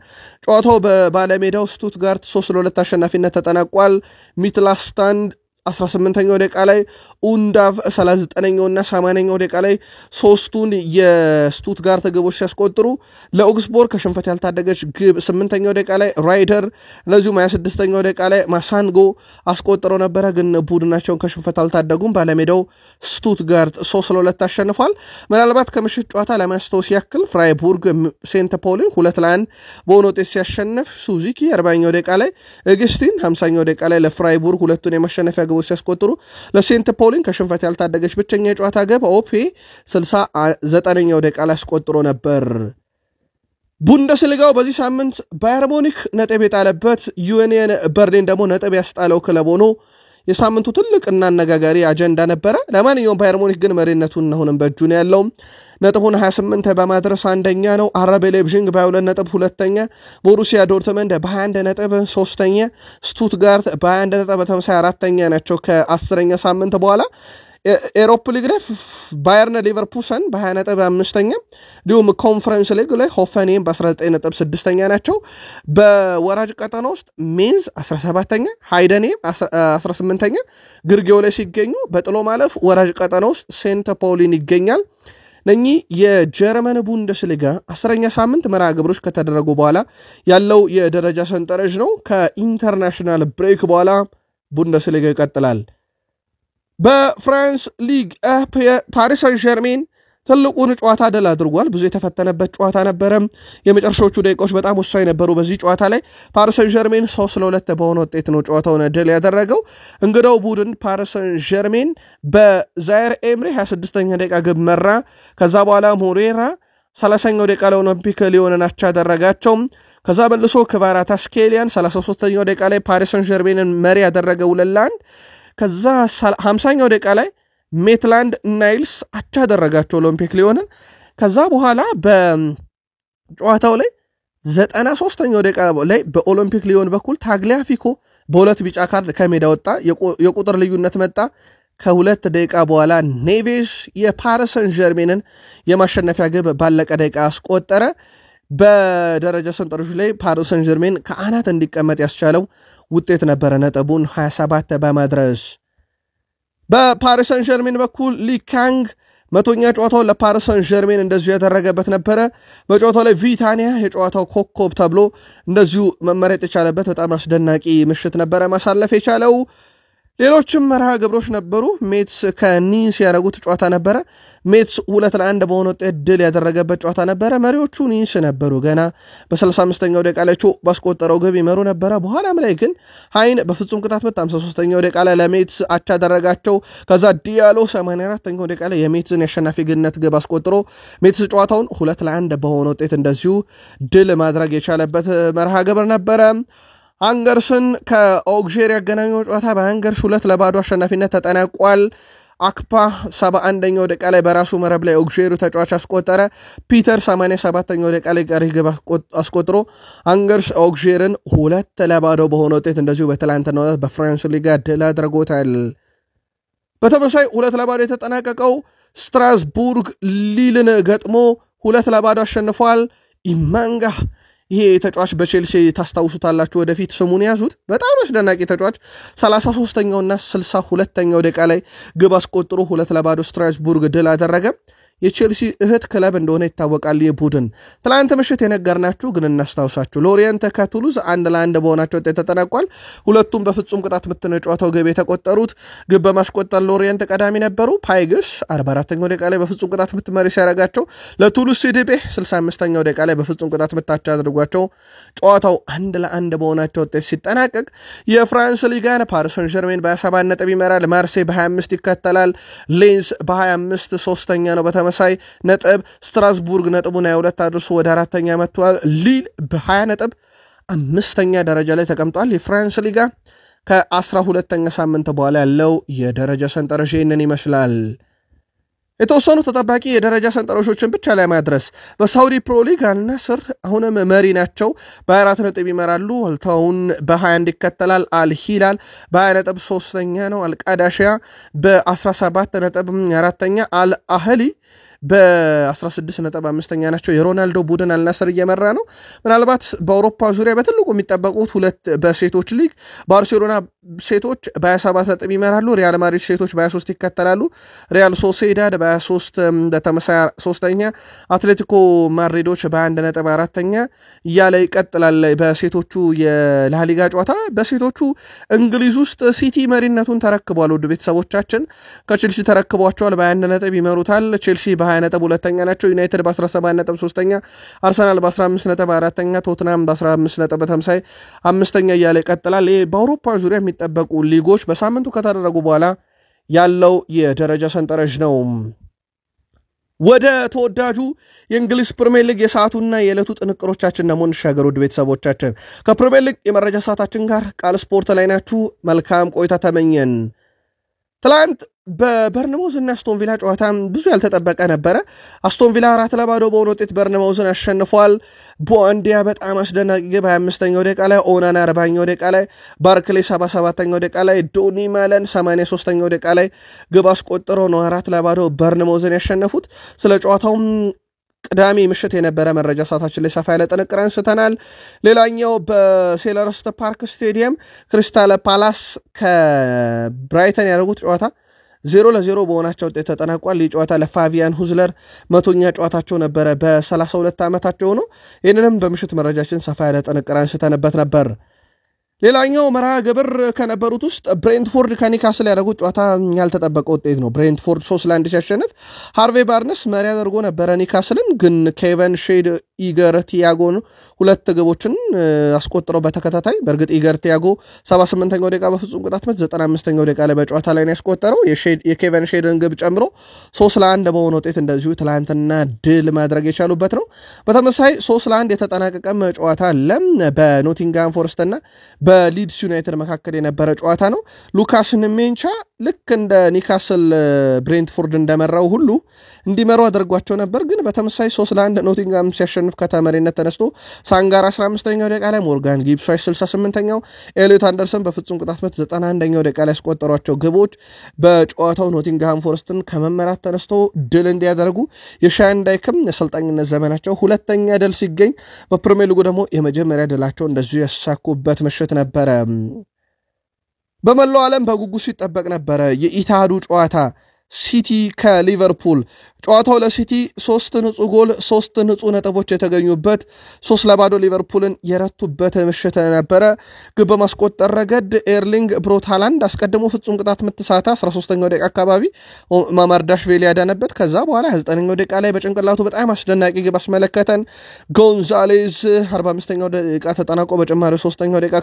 ጨዋታው በባለሜዳው ስቱትጋርት 3-2 አሸናፊነት ተጠናቋል። ሚትላስታንድ 18ኛው ደቂቃ ላይ ኡንዳቭ 39ኛው እና 80ኛው ደቂቃ ላይ ሶስቱን የስቱትጋርት ግቦች ሲያስቆጥሩ ለኦግስቡርግ ከሽንፈት ያልታደገች ግብ 8ኛው ደቂቃ ላይ ራይደር እንደዚሁም 26ኛው ደቂቃ ላይ ማሳንጎ አስቆጥረው ነበረ፣ ግን ቡድናቸውን ከሽንፈት አልታደጉም። ባለሜዳው ስቱትጋርት 3-2 አሸንፏል። ምናልባት ከምሽት ጨዋታ ለማስታወስ ያክል ፍራይቡርግ ሴንት ፖሊን 2-1 በሆነ ውጤት ሲያሸንፍ ሱዙኪ 40ኛው ደቂቃ ላይ፣ ኤግስቲን 50ኛው ደቂቃ ላይ ለፍራይቡርግ ሁለቱን የማሸነፊያ ግቦች ሲያስቆጥሩ ለሴንት ፖሊን ከሽንፈት ያልታደገች ብቸኛ የጨዋታ ግብ ኦፔ 69ኛው ደቂቃ ላይ አስቆጥሮ ነበር። ቡንደስሊጋው በዚህ ሳምንት ባየር ሙኒክ ነጥብ የጣለበት፣ ዩኒየን በርሊን ደግሞ ነጥብ ያስጣለው ክለብ ሆኖ የሳምንቱ ትልቅና አነጋጋሪ አጀንዳ ነበረ። ለማንኛውም ባየር ሙኒክ ግን መሪነቱን አሁንም በእጁ ነው ያለው። ነጥቡን 28 በማድረስ አንደኛ ነው። አርቢ ላይፕዚግ በ22 ነጥብ ሁለተኛ፣ ቦሩሲያ ዶርትመንድ በ21 ነጥብ ሶስተኛ፣ ስቱትጋርት በ21 ነጥብ በተመሳሳይ አራተኛ ናቸው ከ10ኛ ሳምንት በኋላ። ኤሮፕ ሊግ ላይ ባየርን ሊቨርፑሰን በ20 ነጥብ 5ኛ፣ እንዲሁም ኮንፈረንስ ሊግ ላይ ሆፈኔም በ19 ነጥብ 6ኛ ናቸው። በወራጅ ቀጠና ውስጥ ሜንዝ 17ኛ፣ ሃይደኔም 18ኛ ግርጌው ላይ ሲገኙ፣ በጥሎ ማለፍ ወራጅ ቀጠና ውስጥ ሴንት ፖሊን ይገኛል። ነኚህ የጀርመን ቡንደስሊጋ 10ኛ ሳምንት መርሃ ግብሮች ከተደረጉ በኋላ ያለው የደረጃ ሰንጠረዥ ነው። ከኢንተርናሽናል ብሬክ በኋላ ቡንደስሊጋ ይቀጥላል። በፍራንስ ሊግ ፓሪስ ሳን ዠርሜን ትልቁን ጨዋታ ድል አድርጓል። ብዙ የተፈተነበት ጨዋታ ነበረ። የመጨረሻዎቹ ደቂቃዎች በጣም ወሳኝ ነበሩ። በዚህ ጨዋታ ላይ ፓሪስ ሰን ዠርሜን 3-2 በሆነ ውጤት ነው ጨዋታውን ድል ያደረገው። እንግዳው ቡድን ፓሪስ ሰን ዠርሜን በዛየር ኤምሬ 26ኛ ደቂቃ ግብ መራ። ከዛ በኋላ ሞሬራ 30ኛው ደቂቃ ላይ ኦሎምፒክ ሊዮንን አቻ ያደረጋቸው። ከዛ መልሶ ክቫራትስኬሊያ 33ኛው ደቂቃ ላይ ፓሪስ ሰን ዠርሜንን መሪ ያደረገው 2-1። ከዛ 50ኛው ደቂቃ ላይ ሜትላንድ ናይልስ አቻ ያደረጋቸው ኦሎምፒክ ሊዮንን። ከዛ በኋላ በጨዋታው ላይ 93ኛው ደቂቃ ላይ በኦሎምፒክ ሊዮን በኩል ታግሊያፊኮ በሁለት ቢጫ ካርድ ከሜዳ ወጣ። የቁጥር ልዩነት መጣ። ከሁለት ደቂቃ በኋላ ኔቬዝ የፓሪስ ሰን ዠርሜንን የማሸነፊያ ግብ ባለቀ ደቂቃ አስቆጠረ። በደረጃ ሰንጠረዡ ላይ ፓሪስ ሰን ዠርሜን ከአናት እንዲቀመጥ ያስቻለው ውጤት ነበረ፣ ነጥቡን 27 በማድረስ። በፓሪስ ሰን ዠርሜን በኩል ሊካንግ መቶኛ ጨዋታውን ለፓሪስ ሰን ዠርሜን እንደዚሁ ያደረገበት ነበረ። በጨዋታው ላይ ቪታኒያ የጨዋታው ኮከብ ተብሎ እንደዚሁ መመረጥ የቻለበት በጣም አስደናቂ ምሽት ነበረ ማሳለፍ የቻለው። ሌሎችም መርሃ ግብሮች ነበሩ። ሜትስ ከኒስ ያደረጉት ጨዋታ ነበረ። ሜትስ 2-1 በሆነ ውጤት ድል ያደረገበት ጨዋታ ነበረ። መሪዎቹ ኒስ ነበሩ። ገና በ35ኛው ደቂቃ ላይ ባስቆጠረው ግብ ይመሩ ነበረ። በኋላም ላይ ግን ሃይን በፍጹም ቅጣት ምት 53ኛው ደቂቃ ላይ ለሜትስ አቻ ያደረጋቸው። ከዛ ዲያሎ 84ኛው ደቂቃ ላይ የሜትስን የአሸናፊነት ግብ አስቆጥሮ ሜትስ ጨዋታውን 2-1 በሆነ ውጤት እንደዚሁ ድል ማድረግ የቻለበት መርሃ ግብር ነበረ። አንገርስን ከኦግዤር ያገናኘው ጨዋታ በአንገርስ 2-0 አሸናፊነት ተጠናቋል። አክፓ 71ኛው ደቂቃ ላይ በራሱ መረብ ላይ ኦግዤሩ ተጫዋች አስቆጠረ። ፒተር 87ኛው ደቂቃ ላይ ቀሪ ግብ አስቆጥሮ አንገርስ ኦግዤርን 2-0 በሆነ ውጤት እንደዚሁ በትላንትናው ዕለት በፍራንስ ሊጋ ድል አድርጎታል። በተመሳይ 2-0 የተጠናቀቀው ስትራስቡርግ ሊልን ገጥሞ 2-0 አሸንፏል። ኢማንጋ ይሄ ተጫዋች በቼልሲ ታስታውሱታላችሁ፣ ወደፊት ስሙን ያዙት። በጣም አስደናቂ ተጫዋች 33ኛውና 62ኛው ደቂቃ ላይ ግብ አስቆጥሮ 2-0 ስትራስቡርግ ድል አደረገ። የቼልሲ እህት ክለብ እንደሆነ ይታወቃል። ይህ ቡድን ትላንት ምሽት የነገርናችሁ ግን እናስታውሳችሁ፣ ሎሪየንት ከቱሉዝ 1-1 በሆናቸው ውጤት ተጠናቋል። ሁለቱም በፍጹም ቅጣት ምት ነው ጨዋታው ግብ የተቆጠሩት። ግብ በማስቆጠር ሎሪየንት ቀዳሚ ነበሩ። ፓይግስ 44ኛው ደቂቃ ላይ በፍጹም ቅጣት ምት መሪ ሲያደርጋቸው፣ ለቱሉዝ ሲዲቤ 65ኛው ደቂቃ ላይ በፍጹም ቅጣት ምታቻ አድርጓቸው ጨዋታው 1-1 በሆናቸው ውጤት ሲጠናቀቅ የፍራንስ ሊጋን ፓሪስ ሰን ዠርሜን በ27 ነጥብ ይመራል። ማርሴይ በ25 ይከተላል። ሌንስ በ25 ሶስተኛ ነው በተመሳይ ነጥብ። ስትራስቡርግ ነጥቡን 22 አድርሶ ወደ አራተኛ መጥቷል። ሊል በ20 ነጥብ አምስተኛ ደረጃ ላይ ተቀምጧል። የፍራንስ ሊጋ ከ12ኛ ሳምንት በኋላ ያለው የደረጃ ሰንጠረዥ ይህንን ይመስላል። የተወሰኑ ተጠባቂ የደረጃ ሰንጠረዦችን ብቻ ላይ ማድረስ በሳውዲ ፕሮ ሊግ አልናስር አሁንም መሪ ናቸው። በ24 ነጥብ ይመራሉ። አልታውን በ21 ይከተላል። አልሂላል በ20 ነጥብ ሶስተኛ ነው። አልቃዳሽያ በ17 ነጥብ አራተኛ። አልአህሊ በ16 ነጥብ አምስተኛ ናቸው። የሮናልዶ ቡድን አልናስር እየመራ ነው። ምናልባት በአውሮፓ ዙሪያ በትልቁ የሚጠበቁት ሁለት በሴቶች ሊግ ባርሴሎና ሴቶች በ27 ነጥብ ይመራሉ። ሪያል ማድሪድ ሴቶች በ23 ይከተላሉ። ሪያል ሶሴዳድ በ23 በተመሳይ ሶስተኛ። አትሌቲኮ ማድሪዶች በ1 ነጥብ አራተኛ እያለ ይቀጥላል። በሴቶቹ የላሊጋ ጨዋታ በሴቶቹ እንግሊዝ ውስጥ ሲቲ መሪነቱን ተረክቧል። ውድ ቤተሰቦቻችን ከቼልሲ ተረክቧቸዋል። በ1 ነጥብ ይመሩታል። ቼልሲ በ20 ነጥብ ሁለተኛ ናቸው። ዩናይትድ በ17 ነጥብ ሶስተኛ፣ አርሰናል በ15 ነጥብ አራተኛ፣ ቶትናም በ15 ነጥብ በተመሳይ አምስተኛ እያለ ይቀጥላል። ይህ በአውሮፓ ዙሪያ የሚጠበቁ ሊጎች በሳምንቱ ከተደረጉ በኋላ ያለው የደረጃ ሰንጠረዥ ነው። ወደ ተወዳጁ የእንግሊዝ ፕሪሚየር ሊግ የሰዓቱና የዕለቱ ጥንቅሮቻችን ደግሞ እንሻገር። ውድ ቤተሰቦቻችን ከፕሪሚየር ሊግ የመረጃ ሰዓታችን ጋር ቃል ስፖርት ላይ ናችሁ። መልካም ቆይታ ተመኘን። ትላንት በበርንማውዝ እና አስቶን ቪላ ጨዋታ ብዙ ያልተጠበቀ ነበረ። አስቶን ቪላ 4-0 በሆነ ውጤት በርንማውዝን አሸንፏል። ቦአንዲያ በጣም አስደናቂ ግብ 25ኛው ደቂቃ ላይ፣ ኦናና 40ኛው ደቂቃ ላይ፣ ባርክሌ 77ኛው ደቂቃ ላይ፣ ዶኒ ማለን 83ኛው ደቂቃ ላይ ግብ አስቆጥረው ነው 4-0 በርንማውዝን ያሸነፉት። ስለ ጨዋታውም ቅዳሜ ምሽት የነበረ መረጃ ሰዓታችን ላይ ሰፋ ያለ ጥንቅር አንስተናል። ሌላኛው በሴልኸርስት ፓርክ ስቴዲየም ክሪስታል ፓላስ ከብራይተን ያደረጉት ጨዋታ 0-0 በሆናቸው ውጤት ተጠናቋል። ይህ ጨዋታ ለፋቪያን ሁዝለር 100ኛ ጨዋታቸው ነበረ በ32 ዓመታቸው ነው። ይህንንም በምሽት መረጃችን ሰፋ ያለ ጥንቅር አንስተንበት ነበር። ሌላኛው መርሃ ግብር ከነበሩት ውስጥ ብሬንትፎርድ ከኒካስል ያደረጉት ጨዋታ ያልተጠበቀ ውጤት ነው። ብሬንትፎርድ 3-1 ሲያሸንፍ ሃርቬ ባርነስ መሪ አድርጎ ነበረ ኒካስልን፣ ግን ኬቨን ሼድ ኢገር ቲያጎን ሁለት ግቦችን አስቆጥረው በተከታታይ። በእርግጥ ኢገር ቲያጎ 78ኛው ደቂቃ በፍጹም ቅጣት ምት 95ኛው ደቂቃ ላይ በጨዋታ ላይ ነው ያስቆጠረው። የኬቨን ሼድን ግብ ጨምሮ 3-1 በሆነ ውጤት እንደዚሁ ትላንትና ድል ማድረግ የቻሉበት ነው። በተመሳይ 3-1 የተጠናቀቀ ጨዋታ አለ በኖቲንግሃም ፎረስት እና በሊድስ ዩናይትድ መካከል የነበረ ጨዋታ ነው። ሉካስ ንሜንቻ ልክ እንደ ኒካስል ብሬንትፎርድ እንደመራው ሁሉ እንዲመሩ አድርጓቸው ነበር። ግን በተመሳይ 3-1 ኖቲንግሃም ሲያሸንፍ ከተመሪነት ተነስቶ ሳንጋር 15ኛው ደቂቃ ላይ፣ ሞርጋን ጊብሷች 68ኛው፣ ኤሊዮት አንደርሰን በፍጹም ቅጣት ምት 91ኛው ደቂቃ ላይ ያስቆጠሯቸው ግቦች በጨዋታው ኖቲንግሃም ፎረስትን ከመመራት ተነስቶ ድል እንዲያደርጉ የሻን ዳይክም የአሰልጣኝነት ዘመናቸው ሁለተኛ ድል ሲገኝ በፕሪሚየር ሊጉ ደግሞ የመጀመሪያ ድላቸው እንደዚሁ ያሳኩበት ምሽት ነበረ። በመላው ዓለም በጉጉት ሲጠበቅ ነበረ የኢታዱ ጨዋታ ሲቲ ከሊቨርፑል። ጨዋታው ለሲቲ 3 ንጹህ ጎል 3 ንጹህ ነጥቦች የተገኙበት 3-0 ሊቨርፑልን የረቱበት ምሽት ነበረ። ግብ በማስቆጠር ረገድ ኤርሊንግ ብሮት ሃላንድ አስቀድሞ ፍጹም ቅጣት ምት ሳተ 13ኛው ደቂቃ አካባቢ ማማርዳሽቪሊ ያዳነበት። ከዛ በኋላ 29ኛው ደቂቃ ላይ በጭንቅላቱ በጣም አስደናቂ ግብ አስመለከተን። ጎንዛሌዝ 45ኛው ደቂቃ ተጠናቆ በጭማሪ 3ኛው ደቂቃ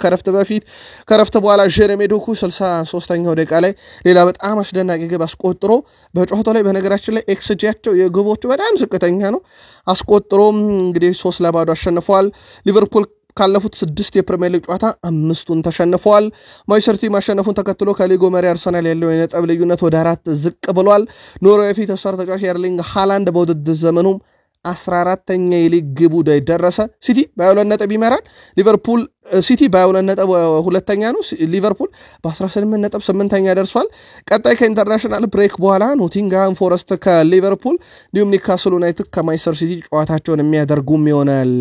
ከረፍት በኋላ ጀሬሚ ዶኩ 63ኛው ደቂቃ ላይ ሌላ በጣም አስደናቂ ግብ አስቆጥሮ በጨዋታው ላይ በነገራችን ላይ ኤክስጂያቸው የግቦቹ በጣም ዝቅተኛ ነው። አስቆጥሮም እንግዲህ 3-0 አሸንፈዋል። ሊቨርፑል ካለፉት 6 የፕሪሚየር ሊግ ጨዋታ 5ቱን ተሸንፈዋል። ማንቸስተር ሲቲ ማሸነፉን ተከትሎ ከሊጉ መሪ አርሰናል ያለው የነጥብ ልዩነት ወደ 4 ዝቅ ብሏል። ኖርዌይ ፊት ስታር ተጫዋች ኤርሊንግ ሃላንድ በውድድር ዘመኑም 14ኛ የሊግ ግቡ ላይ ደረሰ። ሲቲ በ22 ነጥብ ይመራል። ሊቨርፑል ሲቲ በ22 ነጥብ ሁለተኛ ነው። ሊቨርፑል በ18 ነጥብ 8ኛ ደርሷል። ቀጣይ ከኢንተርናሽናል ብሬክ በኋላ ኖቲንግሃም ፎረስት ከሊቨርፑል እንዲሁም ኒካስል ዩናይትድ ከማንቸስተር ሲቲ ጨዋታቸውን የሚያደርጉም ይሆናል።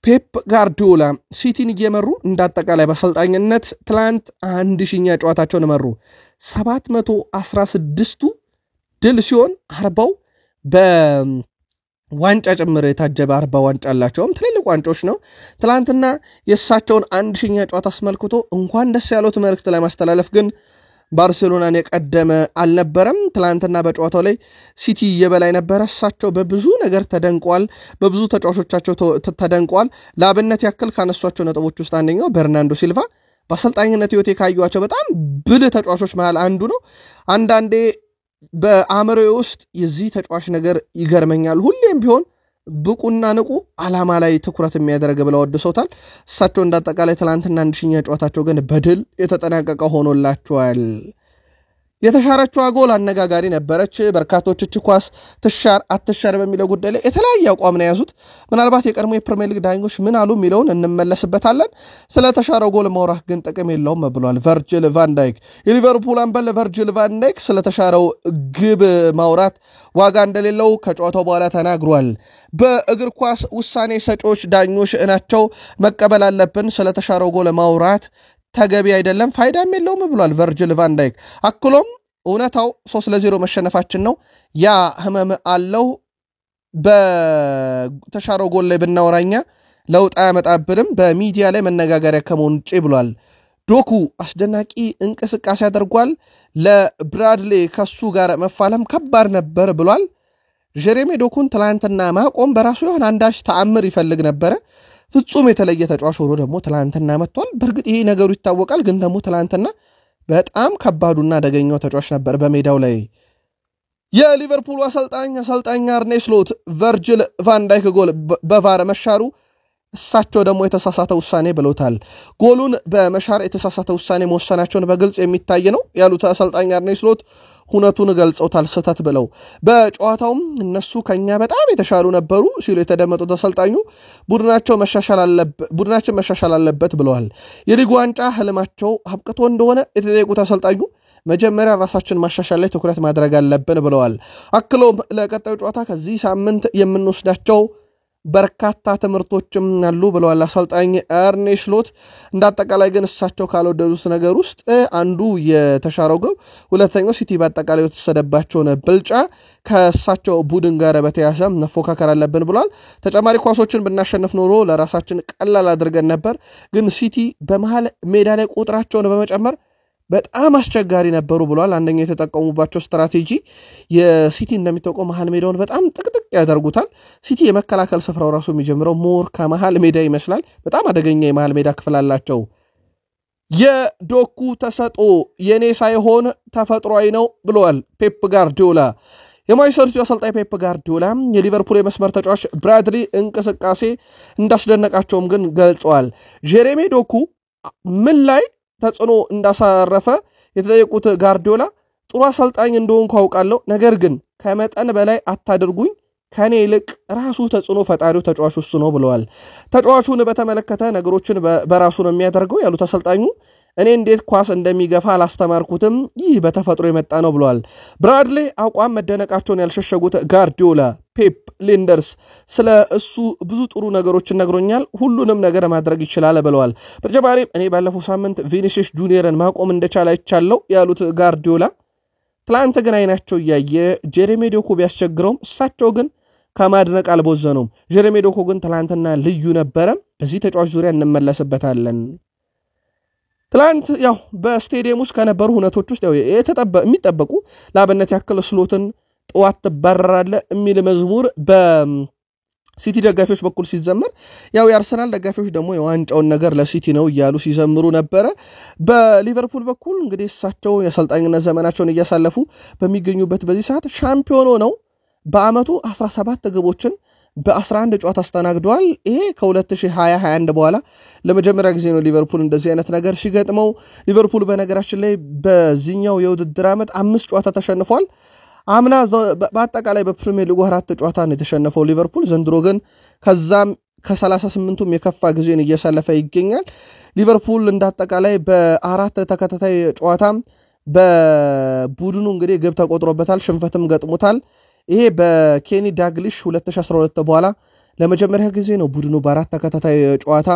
ፔፕ ጋርዲዮላ ሲቲን እየመሩ እንዳጠቃላይ በአሰልጣኝነት ትላንት 1000ኛ ጨዋታቸውን መሩ። 716ቱ ድል ሲሆን 40ው በዋንጫ ጭምር የታጀበ 40 ዋንጫ አላቸውም። ትልልቅ ዋንጫዎች ነው። ትላንትና የእሳቸውን 1000ኛ ጨዋታ አስመልክቶ እንኳን ደስ ያሉት መልእክት ለማስተላለፍ ግን ባርሴሎናን የቀደመ አልነበረም። ትላንትና በጨዋታው ላይ ሲቲ የበላይ ነበረ። እሳቸው በብዙ ነገር ተደንቋል። በብዙ ተጫዋቾቻቸው ተደንቋል። ለአብነት ያክል ካነሷቸው ነጥቦች ውስጥ አንደኛው በርናንዶ ሲልቫ በአሰልጣኝነት ህይወቴ ካዩዋቸው በጣም ብልህ ተጫዋቾች መሃል አንዱ ነው። አንዳንዴ በአእምሮዬ ውስጥ የዚህ ተጫዋች ነገር ይገርመኛል። ሁሌም ቢሆን ብቁና ንቁ ዓላማ ላይ ትኩረት የሚያደርግ ብለው ወድሰውታል። እሳቸው እንዳጠቃላይ ትላንትና 1000ኛ ጨዋታቸው ግን በድል የተጠናቀቀ ሆኖላቸዋል። የተሻረችዋ ጎል አነጋጋሪ ነበረች። በርካቶች እች ኳስ ትሻር አትሻር በሚለው ጉዳይ ላይ የተለያየ አቋም ነው የያዙት። ምናልባት የቀድሞ የፕሪሚየር ሊግ ዳኞች ምን አሉ የሚለውን እንመለስበታለን። ስለተሻረው ጎል ማውራት ግን ጥቅም የለውም ብሏል ቨርጂል ቫን ዳይክ። የሊቨርፑል አምበል ቨርጂል ቫን ዳይክ ስለተሻረው ግብ ማውራት ዋጋ እንደሌለው ከጨዋታው በኋላ ተናግሯል። በእግር ኳስ ውሳኔ ሰጪዎች ዳኞች ናቸው፣ መቀበል አለብን። ስለተሻረው ጎል ማውራት ተገቢ አይደለም፣ ፋይዳም የለውም ብሏል ቨርጂል ቫን ዳይክ። አክሎም እውነታው 3-0 መሸነፋችን ነው፣ ያ ህመም አለው። በተሻረው ጎል ላይ ብናወራኛ ለውጥ አያመጣብንም፣ በሚዲያ ላይ መነጋገሪያ ከመሆን ውጭ ብሏል። ዶኩ አስደናቂ እንቅስቃሴ አድርጓል። ለብራድሌ ከሱ ጋር መፋለም ከባድ ነበር ብሏል። ጀሬሚ ዶኩን ትላንትና ማቆም በራሱ የሆነ አንዳች ተአምር ይፈልግ ነበረ። ፍጹም የተለየ ተጫዋች ሆኖ ደግሞ ትላንትና መጥቷል። በእርግጥ ይሄ ነገሩ ይታወቃል፣ ግን ደግሞ ትላንትና በጣም ከባዱና አደገኛው ተጫዋች ነበር በሜዳው ላይ። የሊቨርፑል አሰልጣኝ አርኔ ስሎት ቨርጂል ቫን ዳይክ ጎል በቫር መሻሩ እሳቸው ደግሞ የተሳሳተ ውሳኔ ብለውታል። ጎሉን በመሻር የተሳሳተ ውሳኔ መወሰናቸውን በግልጽ የሚታይ ነው ያሉት አሰልጣኝ አርኔ ስሎት ሁነቱን ገልጸውታል ስህተት ብለው። በጨዋታውም እነሱ ከኛ በጣም የተሻሉ ነበሩ ሲሉ የተደመጡት አሰልጣኙ ቡድናችን መሻሻል አለበት ብለዋል። የሊጉ ዋንጫ ህልማቸው አብቅቶ እንደሆነ የተጠየቁት አሰልጣኙ መጀመሪያ ራሳችን ማሻሻል ላይ ትኩረት ማድረግ አለብን ብለዋል። አክሎም ለቀጣዩ ጨዋታ ከዚህ ሳምንት የምንወስዳቸው በርካታ ትምርቶችም አሉ ብለዋል አሰልጣኝ አርኔ ስሎት። እንዳጠቃላይ ግን እሳቸው ካልወደዱት ነገር ውስጥ አንዱ የተሻረው ግብ፣ ሁለተኛው ሲቲ በአጠቃላይ የተሰደባቸውን ብልጫ ከእሳቸው ቡድን ጋር በተያያዘ መፎካከር አለብን ብለዋል። ተጨማሪ ኳሶችን ብናሸንፍ ኖሮ ለራሳችን ቀላል አድርገን ነበር፣ ግን ሲቲ በመሃል ሜዳ ላይ ቁጥራቸውን በመጨመር በጣም አስቸጋሪ ነበሩ ብለዋል። አንደኛው የተጠቀሙባቸው ስትራቴጂ የሲቲ እንደሚታወቀው መሃል ሜዳውን በጣም ጥቅጥቅ ያደርጉታል። ሲቲ የመከላከል ስፍራው ራሱ የሚጀምረው ሞር ከመሃል ሜዳ ይመስላል። በጣም አደገኛ የመሃል ሜዳ ክፍል አላቸው። የዶኩ ተሰጥኦ የኔ ሳይሆን ተፈጥሯዊ ነው ብለዋል ፔፕ ጋርዲዮላ። የማንቸስተር ሲቲ አሰልጣኝ ፔፕ ጋርዲዮላ የሊቨርፑል የመስመር ተጫዋች ብራድሊ እንቅስቃሴ እንዳስደነቃቸውም ግን ገልጸዋል። ጄሬሚ ዶኩ ምን ላይ ተጽዕኖ እንዳሳረፈ የተጠየቁት ጋርዲዮላ ጥሩ አሰልጣኝ እንደሆንኩ አውቃለሁ፣ ነገር ግን ከመጠን በላይ አታድርጉኝ፣ ከኔ ይልቅ ራሱ ተጽዕኖ ፈጣሪው ተጫዋቹ እሱ ነው ብለዋል። ተጫዋቹን በተመለከተ ነገሮችን በራሱ ነው የሚያደርገው ያሉት አሰልጣኙ እኔ እንዴት ኳስ እንደሚገፋ አላስተማርኩትም፣ ይህ በተፈጥሮ የመጣ ነው ብለዋል። ብራድሊ አቋም መደነቃቸውን ያልሸሸጉት ጋርዲዮላ ፔፕ ሊንደርስ ስለ እሱ ብዙ ጥሩ ነገሮችን ነግሮኛል፣ ሁሉንም ነገር ማድረግ ይችላል ብለዋል። በተጨማሪም እኔ ባለፈው ሳምንት ቪኒሲየስ ጁኒየርን ማቆም እንደቻለ አይቻለው ያሉት ጋርዲዮላ ትላንት ግን አይናቸው እያየ ጄሬሚ ዶኩ ቢያስቸግረውም እሳቸው ግን ከማድነቅ አልቦዘኑም። ጄሬሚ ዶኩ ግን ትላንትና ልዩ ነበረ። በዚህ ተጫዋች ዙሪያ እንመለስበታለን። ትላንት ያው በስቴዲየም ውስጥ ከነበሩ ሁነቶች ውስጥ ያው የሚጠበቁ ለአብነት ያክል ስሎትን ጠዋት ትባረራለ የሚል መዝሙር በሲቲ ደጋፊዎች በኩል ሲዘመር፣ ያው የአርሰናል ደጋፊዎች ደግሞ የዋንጫውን ነገር ለሲቲ ነው እያሉ ሲዘምሩ ነበረ። በሊቨርፑል በኩል እንግዲህ እሳቸው የአሰልጣኝነት ዘመናቸውን እያሳለፉ በሚገኙበት በዚህ ሰዓት ሻምፒዮን ነው በአመቱ 17 ግቦችን በ11 ጨዋታ አስተናግደዋል። ይሄ ከ2020-21 በኋላ ለመጀመሪያ ጊዜ ነው ሊቨርፑል እንደዚህ አይነት ነገር ሲገጥመው። ሊቨርፑል በነገራችን ላይ በዚህኛው የውድድር ዓመት 5 ጨዋታ ተሸንፏል። አምና በአጠቃላይ በፕሪሚየር ሊጉ 4 ጨዋታ ነው የተሸነፈው ሊቨርፑል። ዘንድሮ ግን ከዛም ከ38ቱም የከፋ ጊዜን እያሳለፈ ይገኛል። ሊቨርፑል እንዳጠቃላይ በ4 ተከታታይ ጨዋታ በቡድኑ እንግዲህ ግብ ተቆጥሮበታል፣ ሽንፈትም ገጥሞታል። ይሄ በኬኒ ዳግሊሽ 2012 በኋላ ለመጀመሪያ ጊዜ ነው ቡድኑ በ4 ተከታታይ ጨዋታ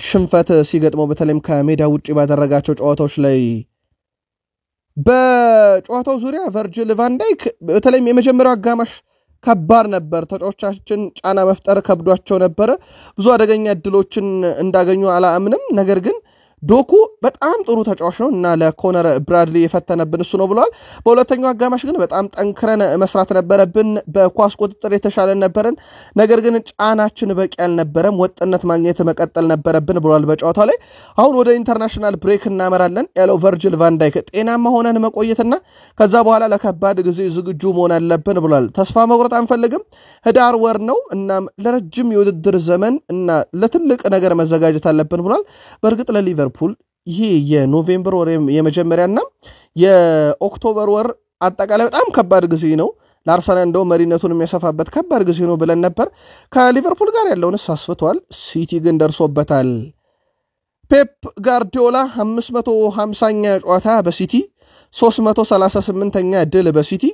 ሽንፈት ሲገጥመው፣ በተለይም ከሜዳ ውጪ ባደረጋቸው ጨዋታዎች ላይ። በጨዋታው ዙሪያ ቨርጂል ቫን ዳይክ በተለይም የመጀመሪያው አጋማሽ ከባድ ነበር። ተጫዋቾቻችን ጫና መፍጠር ከብዷቸው ነበረ። ብዙ አደገኛ እድሎችን እንዳገኙ አላምንም፣ ነገር ግን ዶኩ በጣም ጥሩ ተጫዋች ነው እና ለኮነር ብራድሊ የፈተነብን እሱ ነው ብለዋል። በሁለተኛው አጋማሽ ግን በጣም ጠንክረን መስራት ነበረብን፣ በኳስ ቁጥጥር የተሻለን ነበረን፣ ነገር ግን ጫናችን በቂ አልነበረም፣ ወጥነት ማግኘት መቀጠል ነበረብን ብለዋል በጨዋታው ላይ። አሁን ወደ ኢንተርናሽናል ብሬክ እናመራለን ያለው ቨርጂል ቫን ዳይክ ጤናማ ሆነን መቆየትና ከዛ በኋላ ለከባድ ጊዜ ዝግጁ መሆን አለብን ብለዋል። ተስፋ መቁረጥ አንፈልግም፣ ህዳር ወር ነው፣ እናም ለረጅም የውድድር ዘመን እና ለትልቅ ነገር መዘጋጀት አለብን ብለዋል። በእርግጥ ለሊቨርፑል ይሄ የኖቬምበር ወር የመጀመሪያና የኦክቶበር ወር አጠቃላይ በጣም ከባድ ጊዜ ነው። ለአርሰናል እንደው መሪነቱን የሚያሰፋበት ከባድ ጊዜ ነው ብለን ነበር። ከሊቨርፑል ጋር ያለውን አስፍቷል። ሲቲ ግን ደርሶበታል። ፔፕ ጋርዲዮላ 550ኛ ጨዋታ በሲቲ 338ኛ ድል በሲቲ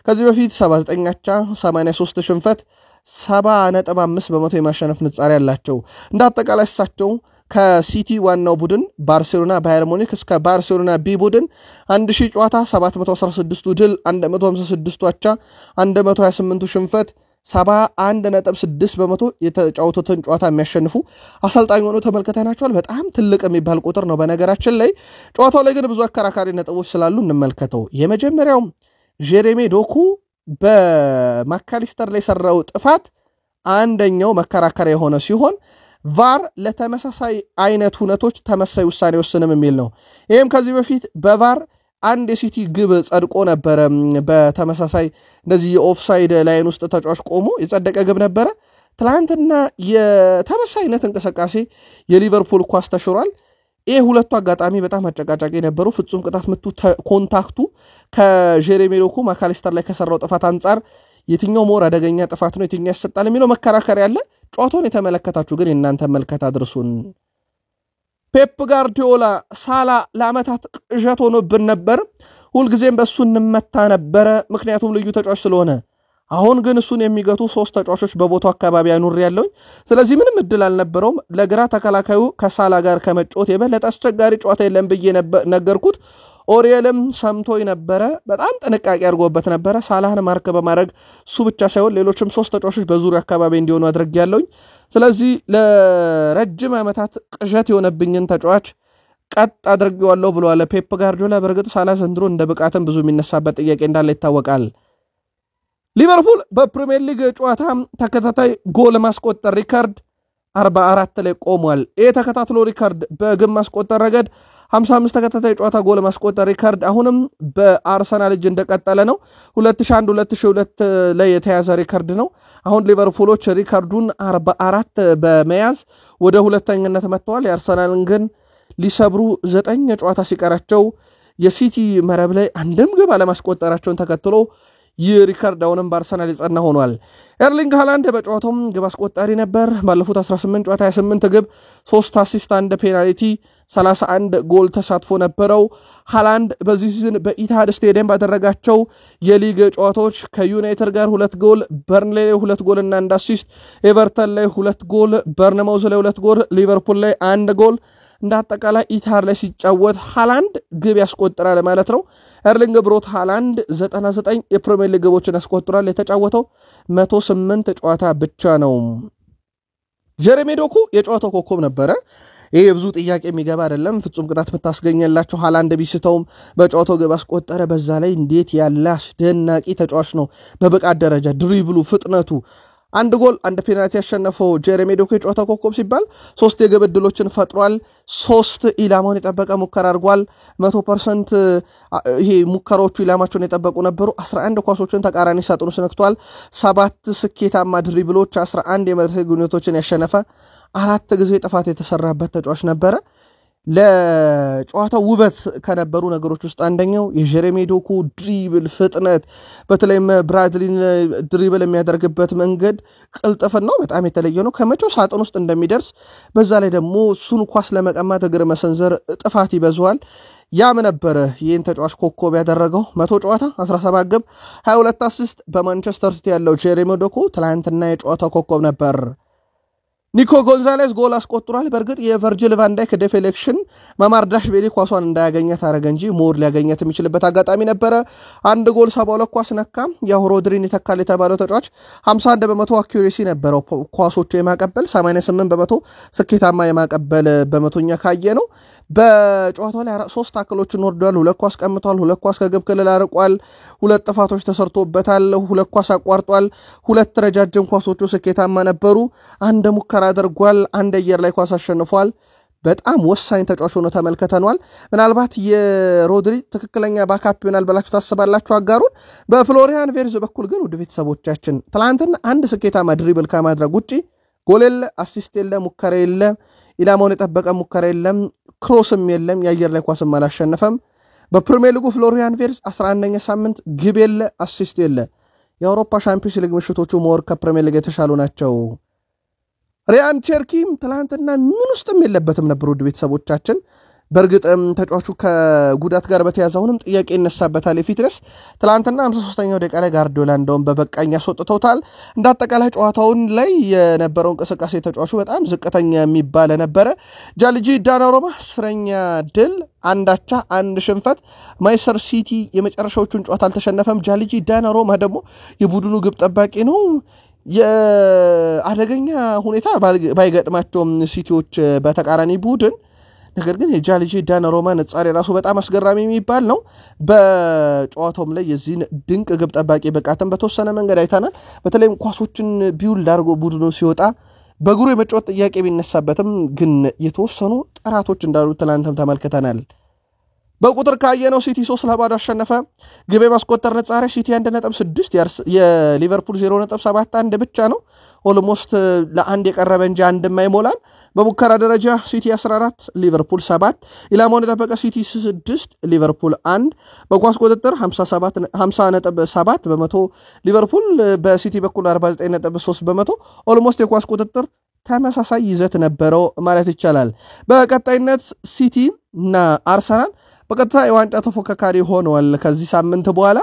ከዚህ በፊት 79 አቻ 83 ሽንፈት 70.5% የማሸነፍ ንጻሬ ያላቸው። እንደ አጠቃላይ እሳቸው ከሲቲ ዋናው ቡድን ባርሴሎና ባየር ሙኒክ እስከ ባርሴሎና ቢ ቡድን 1000 ጨዋታ 716 ድል 156 አቻ 128 ሽንፈት 71.6% የተጫወቱትን ጨዋታ የሚያሸንፉ አሰልጣኝ ሆነው ተመልክተናቸዋል። በጣም ትልቅ የሚባል ቁጥር ነው። በነገራችን ላይ ጨዋታው ላይ ግን ብዙ አከራካሪ ነጥቦች ስላሉ እንመልከተው። የመጀመሪያው ጄሬሚ ዶኩ በማካሊስተር ላይ ሰራው ጥፋት አንደኛው መከራከሪያ የሆነ ሲሆን ቫር ለተመሳሳይ አይነት ሁነቶች ተመሳሳይ ውሳኔ ወስንም የሚል ነው። ይህም ከዚህ በፊት በቫር አንድ የሲቲ ግብ ጸድቆ ነበረ። በተመሳሳይ እንደዚህ የኦፍሳይድ ላይን ውስጥ ተጫዋች ቆሞ የጸደቀ ግብ ነበረ። ትላንትና የተመሳሳይ አይነት እንቅስቃሴ የሊቨርፑል ኳስ ተሽሯል። ይህ ሁለቱ አጋጣሚ በጣም አጨቃጫቂ ነበሩ። ፍጹም ቅጣት ምቱ ኮንታክቱ ከጄሬሚ ዶኩ ማካሊስተር ላይ ከሰራው ጥፋት አንጻር የትኛው ሞር አደገኛ ጥፋት ነው የትኛው ያሰጣል የሚለው መከራከሪያ ያለ። ጨዋታውን የተመለከታችሁ ግን የእናንተ መልከት አድርሱን። ፔፕ ጋርዲዮላ ሳላ ለዓመታት ቅዠት ሆኖብን ነበር፣ ሁልጊዜም በእሱ እንመታ ነበረ፣ ምክንያቱም ልዩ ተጫዋች ስለሆነ አሁን ግን እሱን የሚገቱ 3 ተጫዋቾች በቦታው አካባቢ ያኑር ያለው ስለዚህ ምንም እድል አልነበረውም ለግራ ተከላካዩ ከሳላ ጋር ከመጫወት የበለጠ አስቸጋሪ ጨዋታ የለም ብዬ ነገርኩት ኦሪየልም ሰምቶይ ነበረ በጣም ጥንቃቄ አድርጎበት ነበረ ሳላህን ማርክ በማድረግ እሱ ብቻ ሳይሆን ሌሎችም 3 ተጫዋቾች በዙሪያ አካባቢ እንዲሆኑ አድርጌያለሁ ስለዚህ ለረጅም ዓመታት ቅዠት የሆነብኝን ተጫዋች ቀጥ አድርጌዋለሁ ብሏል ፔፕ ጋርዲዮላ በርግጥ ሳላ ዘንድሮ እንደ ብቃትም ብዙ የሚነሳበት ጥያቄ እንዳለ ይታወቃል ሊቨርፑል በፕሪሚየር ሊግ ጨዋታ ተከታታይ ጎል ማስቆጠር ሪካርድ 44 ላይ ቆሟል ተከታትሎ ሪካርድ በግብ ማስቆጠር ረገድ 55 ተከታታይ ጨዋታ ጎል ማስቆጠር ሪካርድ አሁንም በአርሰናል እጅ እንደቀጠለ ነው 2001-2002 ላይ የተያዘ ሪካርድ ነው አሁን ሊቨርፑሎች ሪካርዱን 44 በመያዝ ወደ ሁለተኛነት መጥተዋል የአርሰናልን ግን ሊሰብሩ 9 ጨዋታ ሲቀራቸው የሲቲ መረብ ላይ አንድም ግብ አለማስቆጠራቸውን ተከትሎ ይህ ሪካርድ አሁንም በአርሰናል የጸና ሆኗል ኤርሊንግ ሃላንድ በጨዋታውም ግብ አስቆጣሪ ነበር ባለፉት 18 ጨዋታ 28 ግብ 3 አሲስት አንድ ፔናልቲ 31 ጎል ተሳትፎ ነበረው ሃላንድ በዚህ ሲዝን በኢቲሃድ ስቴዲየም ባደረጋቸው የሊግ ጨዋታዎች ከዩናይትድ ጋር 2 ጎል በርንሌይ ላይ 2 ጎል እና 1 አሲስት ኤቨርተን ላይ 2 ጎል በርንማውዝ ላይ 2 ጎል ሊቨርፑል ላይ 1 ጎል እንዳጠቃላይ ኢቲሃድ ላይ ሲጫወት ሃላንድ ግብ ያስቆጥራል ማለት ነው ኤርሊንግ ብሮት ሃላንድ 99 የፕሪሚየር ሊግ ግቦችን ያስቆጥራል የተጫወተው 108 ጨዋታ ብቻ ነው ጀሬሚ ዶኩ የጨዋታው ኮከብ ነበረ ይሄ ብዙ ጥያቄ የሚገባ አይደለም ፍጹም ቅጣት ብታስገኘላችሁ ሃላንድ ቢስተውም በጨዋታው ግብ አስቆጠረ በዛ ላይ እንዴት ያለ አስደናቂ ተጫዋች ነው በብቃት ደረጃ ድሪብሉ ፍጥነቱ አንድ ጎል አንድ ፔናልቲ ያሸነፈው ጀሬሚ ዶኩ የጨዋታው ኮከብ ሲባል 3 የግብ ዕድሎችን ፈጥሯል 3 ኢላማውን የጠበቀ ሙከራ አድርጓል 100% ይሄ ሙከራዎቹ ኢላማቸውን የጠበቁ ነበሩ 11 ኳሶችን ተቃራኒ ሳጥኑ ስነክቷል 7 ስኬታማ ድሪብሎች 11 የመድረክ ግንኙነቶችን ያሸነፈ 4 ጊዜ ጥፋት የተሰራበት ተጫዋች ነበረ ለጨዋታው ውበት ከነበሩ ነገሮች ውስጥ አንደኛው የጀሬሚ ዶኩ ድሪብል ፍጥነት በተለይም ብራድሊን ድሪብል የሚያደርግበት መንገድ ቅልጥፍናው በጣም የተለየ ነው ከመቼው ሳጥን ውስጥ እንደሚደርስ በዛ ላይ ደግሞ እሱን ኳስ ለመቀማት እግር መሰንዘር ጥፋት ይበዛዋል ያም ነበር ይህን ተጫዋች ኮከብ ያደረገው 100 ጨዋታ 17 ግብ 22 አሲስት በማንቸስተር ሲቲ ያለው ጀሬሚ ዶኩ ትላንትና የጨዋታው ኮከብ ነበር ኒኮ ጎንዛሌስ ጎል አስቆጥሯል በርግጥ የቨርጂል ቫን ዳይክ ዲፌሌክሽን ማማርዳሽቪሊ ኳሷን እንዳያገኛት አረገ እንጂ ሞር ሊያገኛት የሚችልበት አጋጣሚ ነበረ አንድ ጎል 72 ኳስ ነካ ያው ሮድሪን የተካለ የተባለው ተጫዋች 51% አኩሬሲ ነበረው ኳሶቹ የማቀበል 88% ስኬታማ የማቀበል በመቶኛ ካየ ነው በጨዋታው ላይ 3 ታክሎችን ወርዷል 2 ኳስ ቀምቷል 2 ኳስ ከግብ ክልል አርቋል 2 ጥፋቶች ተሰርቶበታል 2 ኳስ አቋርጧል 2 ረጃጅም ኳሶቹ ስኬታማ ነበሩ አንድ ሙከራ አድርጓል አንድ አየር ላይ ኳስ አሸንፏል በጣም ወሳኝ ተጫዋች ሆኖ ተመልክተናል ምናልባት የሮድሪ ትክክለኛ ባካፕ ይሆናል ብላችሁ ታስባላችሁ አጋሩን በፍሎሪያን ቬርዝ በኩል ግን ውድ ቤተሰቦቻችን ትላንትና አንድ ስኬታማ ድሪብል ከማድረግ ውጪ ጎል የለ አሲስት የለ ሙከራ የለ ኢላማውን የጠበቀ ሙከራ የለም ክሮስም የለም የአየር ላይ ኳስም አላሸነፈም በፕሪሚየር ሊጉ ፍሎሪያን ቬርዝ 11ኛ ሳምንት ግብ የለ አሲስት የለ የአውሮፓ ሻምፒዮንስ ሊግ ምሽቶቹ ሞር ከፕሪሚየር ሊግ የተሻሉ ናቸው ሪያን ቸርኪም ትላንትና ምን ውስጥም የለበትም ነበር ውድ ቤተሰቦቻችን በርግጥም ተጫዋቹ ከጉዳት ጋር በተያዘውንም ጥያቄ ይነሳበታል የፊትነስ ትላንትና 53ኛው ደቂቃ ላይ ጋርዲዮላ እንደውም በበቃኝ ያስወጥተውታል እንዳጠቃላይ ጨዋታውን ላይ የነበረው እንቅስቃሴ ተጫዋቹ በጣም ዝቅተኛ የሚባል ነበረ ጃልጂ ዳናሮማ 10ኛ ድል አንዳቻ አንድ ሽንፈት ማይሰር ሲቲ የመጨረሻዎቹን ጨዋታ አልተሸነፈም ጃልጂ ዳናሮማ ደግሞ የቡድኑ ግብ ጠባቂ ነው የአደገኛ ሁኔታ ባይገጥማቸውም ሲቲዎች በተቃራኒ ቡድን ነገር ግን የጃልጂ ዳናሮማ ነጻሪ ራሱ በጣም አስገራሚ የሚባል ነው በጨዋታውም ላይ የዚህን ድንቅ ግብ ጠባቂ ብቃትን በተወሰነ መንገድ አይተናል በተለይም ኳሶችን ቢውልድ አድርጎ ቡድኑ ሲወጣ በእግሩ የመጫወት ጥያቄ ቢነሳበትም ግን የተወሰኑ ጥራቶች እንዳሉ ትላንትም ተመልክተናል በቁጥር ካየነው ሲቲ 3-2 አሸነፈ ግብ ማስቆጠር ነጻሪ ሲቲ 1.6 የሊቨርፑል 0.71 ብቻ ነው ኦልሞስት ለአንድ የቀረበ እንጂ አንድ የማይሞላም በሙከራ ደረጃ ሲቲ 14 ሊቨርፑል 7 ኢላማውን የጠበቀ ሲቲ 6 ሊቨርፑል 1 በኳስ ቁጥጥር 50.7 በመቶ ሊቨርፑል በሲቲ በኩል 49.3 በመቶ ኦልሞስት የኳስ ቁጥጥር ተመሳሳይ ይዘት ነበረው ማለት ይቻላል በቀጣይነት ሲቲ እና አርሰናል በቀጥታ የዋንጫ ተፎካካሪ ሆነዋል ከዚህ ሳምንት በኋላ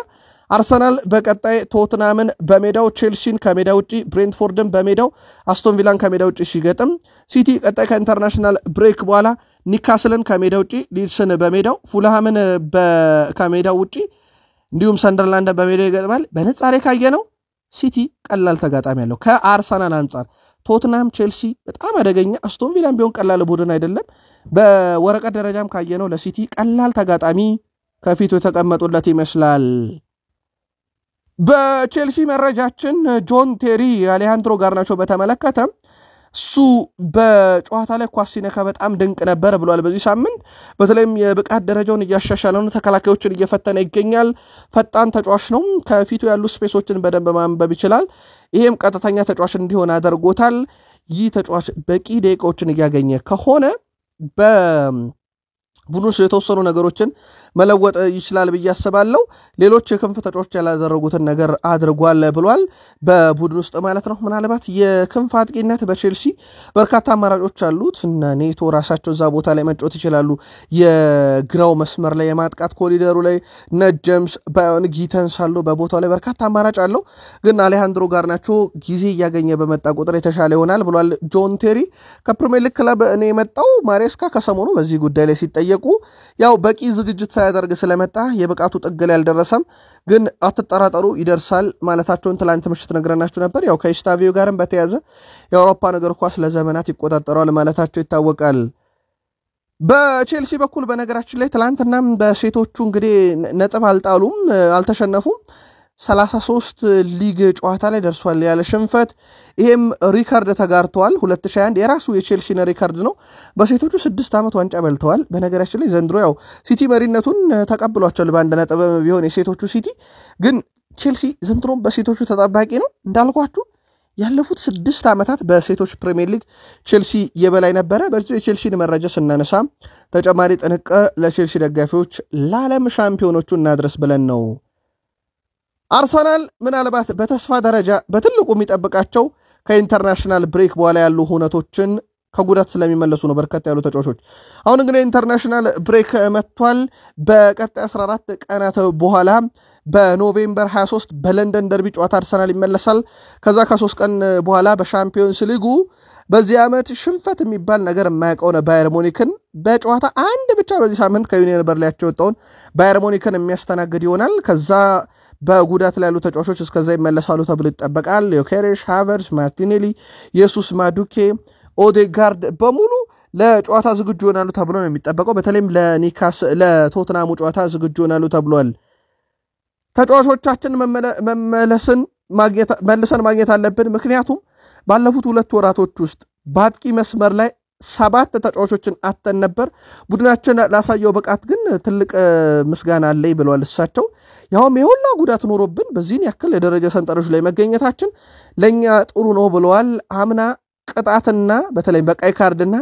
አርሰናል በቀጣይ ቶትናምን በሜዳው ቼልሲን ከሜዳው ውጪ ብሬንትፎርድን በሜዳው አስቶን ቪላን ከሜዳው ውጪ ሲገጥም ሲቲ ቀጣይ ከኢንተርናሽናል ብሬክ በኋላ ኒካስልን ከሜዳው ውጪ ሊድስን በሜዳው ፉልሃምን ከሜዳው ውጪ እንዲሁም ሰንደርላንድን በሜዳው ይገጥማል በነጻሬ ካየነው ሲቲ ቀላል ተጋጣሚ ያለው ከአርሰናል አንፃር ቶትናም ቼልሲ በጣም አደገኛ አስቶን ቪላን ቢሆን ቀላል ቡድን አይደለም በወረቀት ደረጃም ካየነው ለሲቲ ቀላል ተጋጣሚ ከፊቱ የተቀመጡለት ይመስላል በቼልሲ መረጃችን ጆን ቴሪ አሌሃንድሮ ጋርናቾ በተመለከተ እሱ በጨዋታ ላይ ኳስ ሲነካ በጣም ድንቅ ነበር ብሏል በዚህ ሳምንት በተለይም የብቃት ደረጃውን እያሻሻለ ነው ተከላካዮችን እየፈተነ ይገኛል ፈጣን ተጫዋች ነው ከፊቱ ያሉ ስፔሶችን በደንብ ማንበብ ይችላል ይሄም ቀጥተኛ ተጫዋች እንዲሆን አድርጎታል ይህ ተጫዋች በቂ ደቂቃዎችን እያገኘ ከሆነ ቡድኑ የተወሰኑ ነገሮችን መለወጥ ይችላል ብዬ አስባለሁ ሌሎች የክንፍ ተጫዋቾች ያላደረጉትን ነገር አድርጓል ብሏል በቡድኑ ውስጥ ማለት ነው ምናልባት የክንፍ አጥቂነት በቼልሲ በርካታ አማራጮች አሉት እና ኔቶ ራሳቸው እዛ ቦታ ላይ መጫወት ይችላሉ የግራው መስመር ላይ የማጥቃት ኮሪደሩ ላይ ነጀምስ ባዮን ጊተንስ አሉ በቦታው ላይ በርካታ አማራጭ አለው ግን አሌሃንድሮ ጋርናቾ ጊዜ እያገኘ በመጣ ቁጥር የተሻለ ይሆናል ብሏል ጆን ቴሪ ከፕሪሚየር ሊግ ክለብ እኔ የመጣው ማሬስካ ከሰሞኑ በዚህ ጉዳይ ላይ ሲጠየቁ ያው በቂ ዝግጅት ሳያደርግ ስለመጣ የብቃቱ ጥግ ላይ አልደረሰም ግን አትጠራጠሩ ይደርሳል ማለታቸውን ትላንት ምሽት ነግረናችሁ ነበር ያው ከኢስታቪዮ ጋርም በተያዘ የአውሮፓ ነገር ኳስ ለዘመናት ይቆጣጠራል ማለታቸው ይታወቃል በቼልሲ በኩል በነገራችን ላይ ትላንትናም በሴቶቹ እንግዲህ ነጥብ አልጣሉም አልተሸነፉም 33 ሊግ ጨዋታ ላይ ደርሷል ያለ ሽንፈት ይሄም ሪካርድ ተጋርቷል 2021 የራሱ የቼልሲን ሪካርድ ነው በሴቶቹ 6 ዓመት ዋንጫ በልተዋል በነገራችን ላይ ዘንድሮ ያው ሲቲ መሪነቱን ተቀብሏቸዋል በአንድ ነጥብ ቢሆን የሴቶቹ ሲቲ ግን ቼልሲ ዘንድሮ በሴቶቹ ተጠባቂ ነው እንዳልኳችሁ ያለፉት 6 ዓመታት በሴቶች ፕሪሚየር ሊግ ቼልሲ የበላይ ነበረ በዚህ የቼልሲን መረጃ ስናነሳ ተጨማሪ ጥንቅር ለቼልሲ ደጋፊዎች ለዓለም ሻምፒዮኖቹ እናድረስ ብለን ነው አርሰናል ምናልባት በተስፋ ደረጃ በትልቁ የሚጠብቃቸው ከኢንተርናሽናል ብሬክ በኋላ ያሉ ሁነቶችን ከጉዳት ስለሚመለሱ ነው በርከት ያሉ ተጫዋቾች አሁን እንግዲህ ኢንተርናሽናል ብሬክ መጥቷል በቀጣይ 14 ቀናት በኋላ በኖቬምበር 23 በለንደን ደርቢ ጨዋታ አርሰናል ይመለሳል ከዛ ከ3 ቀን በኋላ በሻምፒዮንስ ሊጉ በዚህ ዓመት ሽንፈት የሚባል ነገር የማያውቀው ባየር ሙኒክን በጨዋታ አንድ ብቻ በዚህ ሳምንት ከዩኒየን በርሊያቸው ወጣውን ባየር ሙኒክን የሚያስተናግድ ይሆናል ከዛ በጉዳት ላይ ያሉ ተጫዋቾች እስከዛ ይመለሳሉ ተብሎ ይጠበቃል ዮኬሬሽ ሃቨርስ ማርቲኔሊ ኢየሱስ ማዱኬ ኦዴጋርድ በሙሉ ለጨዋታ ዝግጁ ይሆናሉ ተብሎ ነው የሚጠበቀው በተለይም ለቶትናሙ ጨዋታ ዝግጁ ይሆናሉ ተብሏል ተጫዋቾቻችን መልሰን ማግኘት አለብን ምክንያቱም ባለፉት 2 ወራቶች ውስጥ በአጥቂ መስመር ላይ 7 ተጫዋቾችን አተን ነበር ቡድናችን ላሳየው በቃት ግን ትልቅ ምስጋና አለኝ ብለዋል እሳቸው ያውም የሁላ ጉዳት ኖሮብን በዚህን ያክል የደረጃ ሰንጠረዥ ላይ መገኘታችን ለኛ ጥሩ ነው ብለዋል አምና ቅጣትና በተለይ በቀይ ካርድና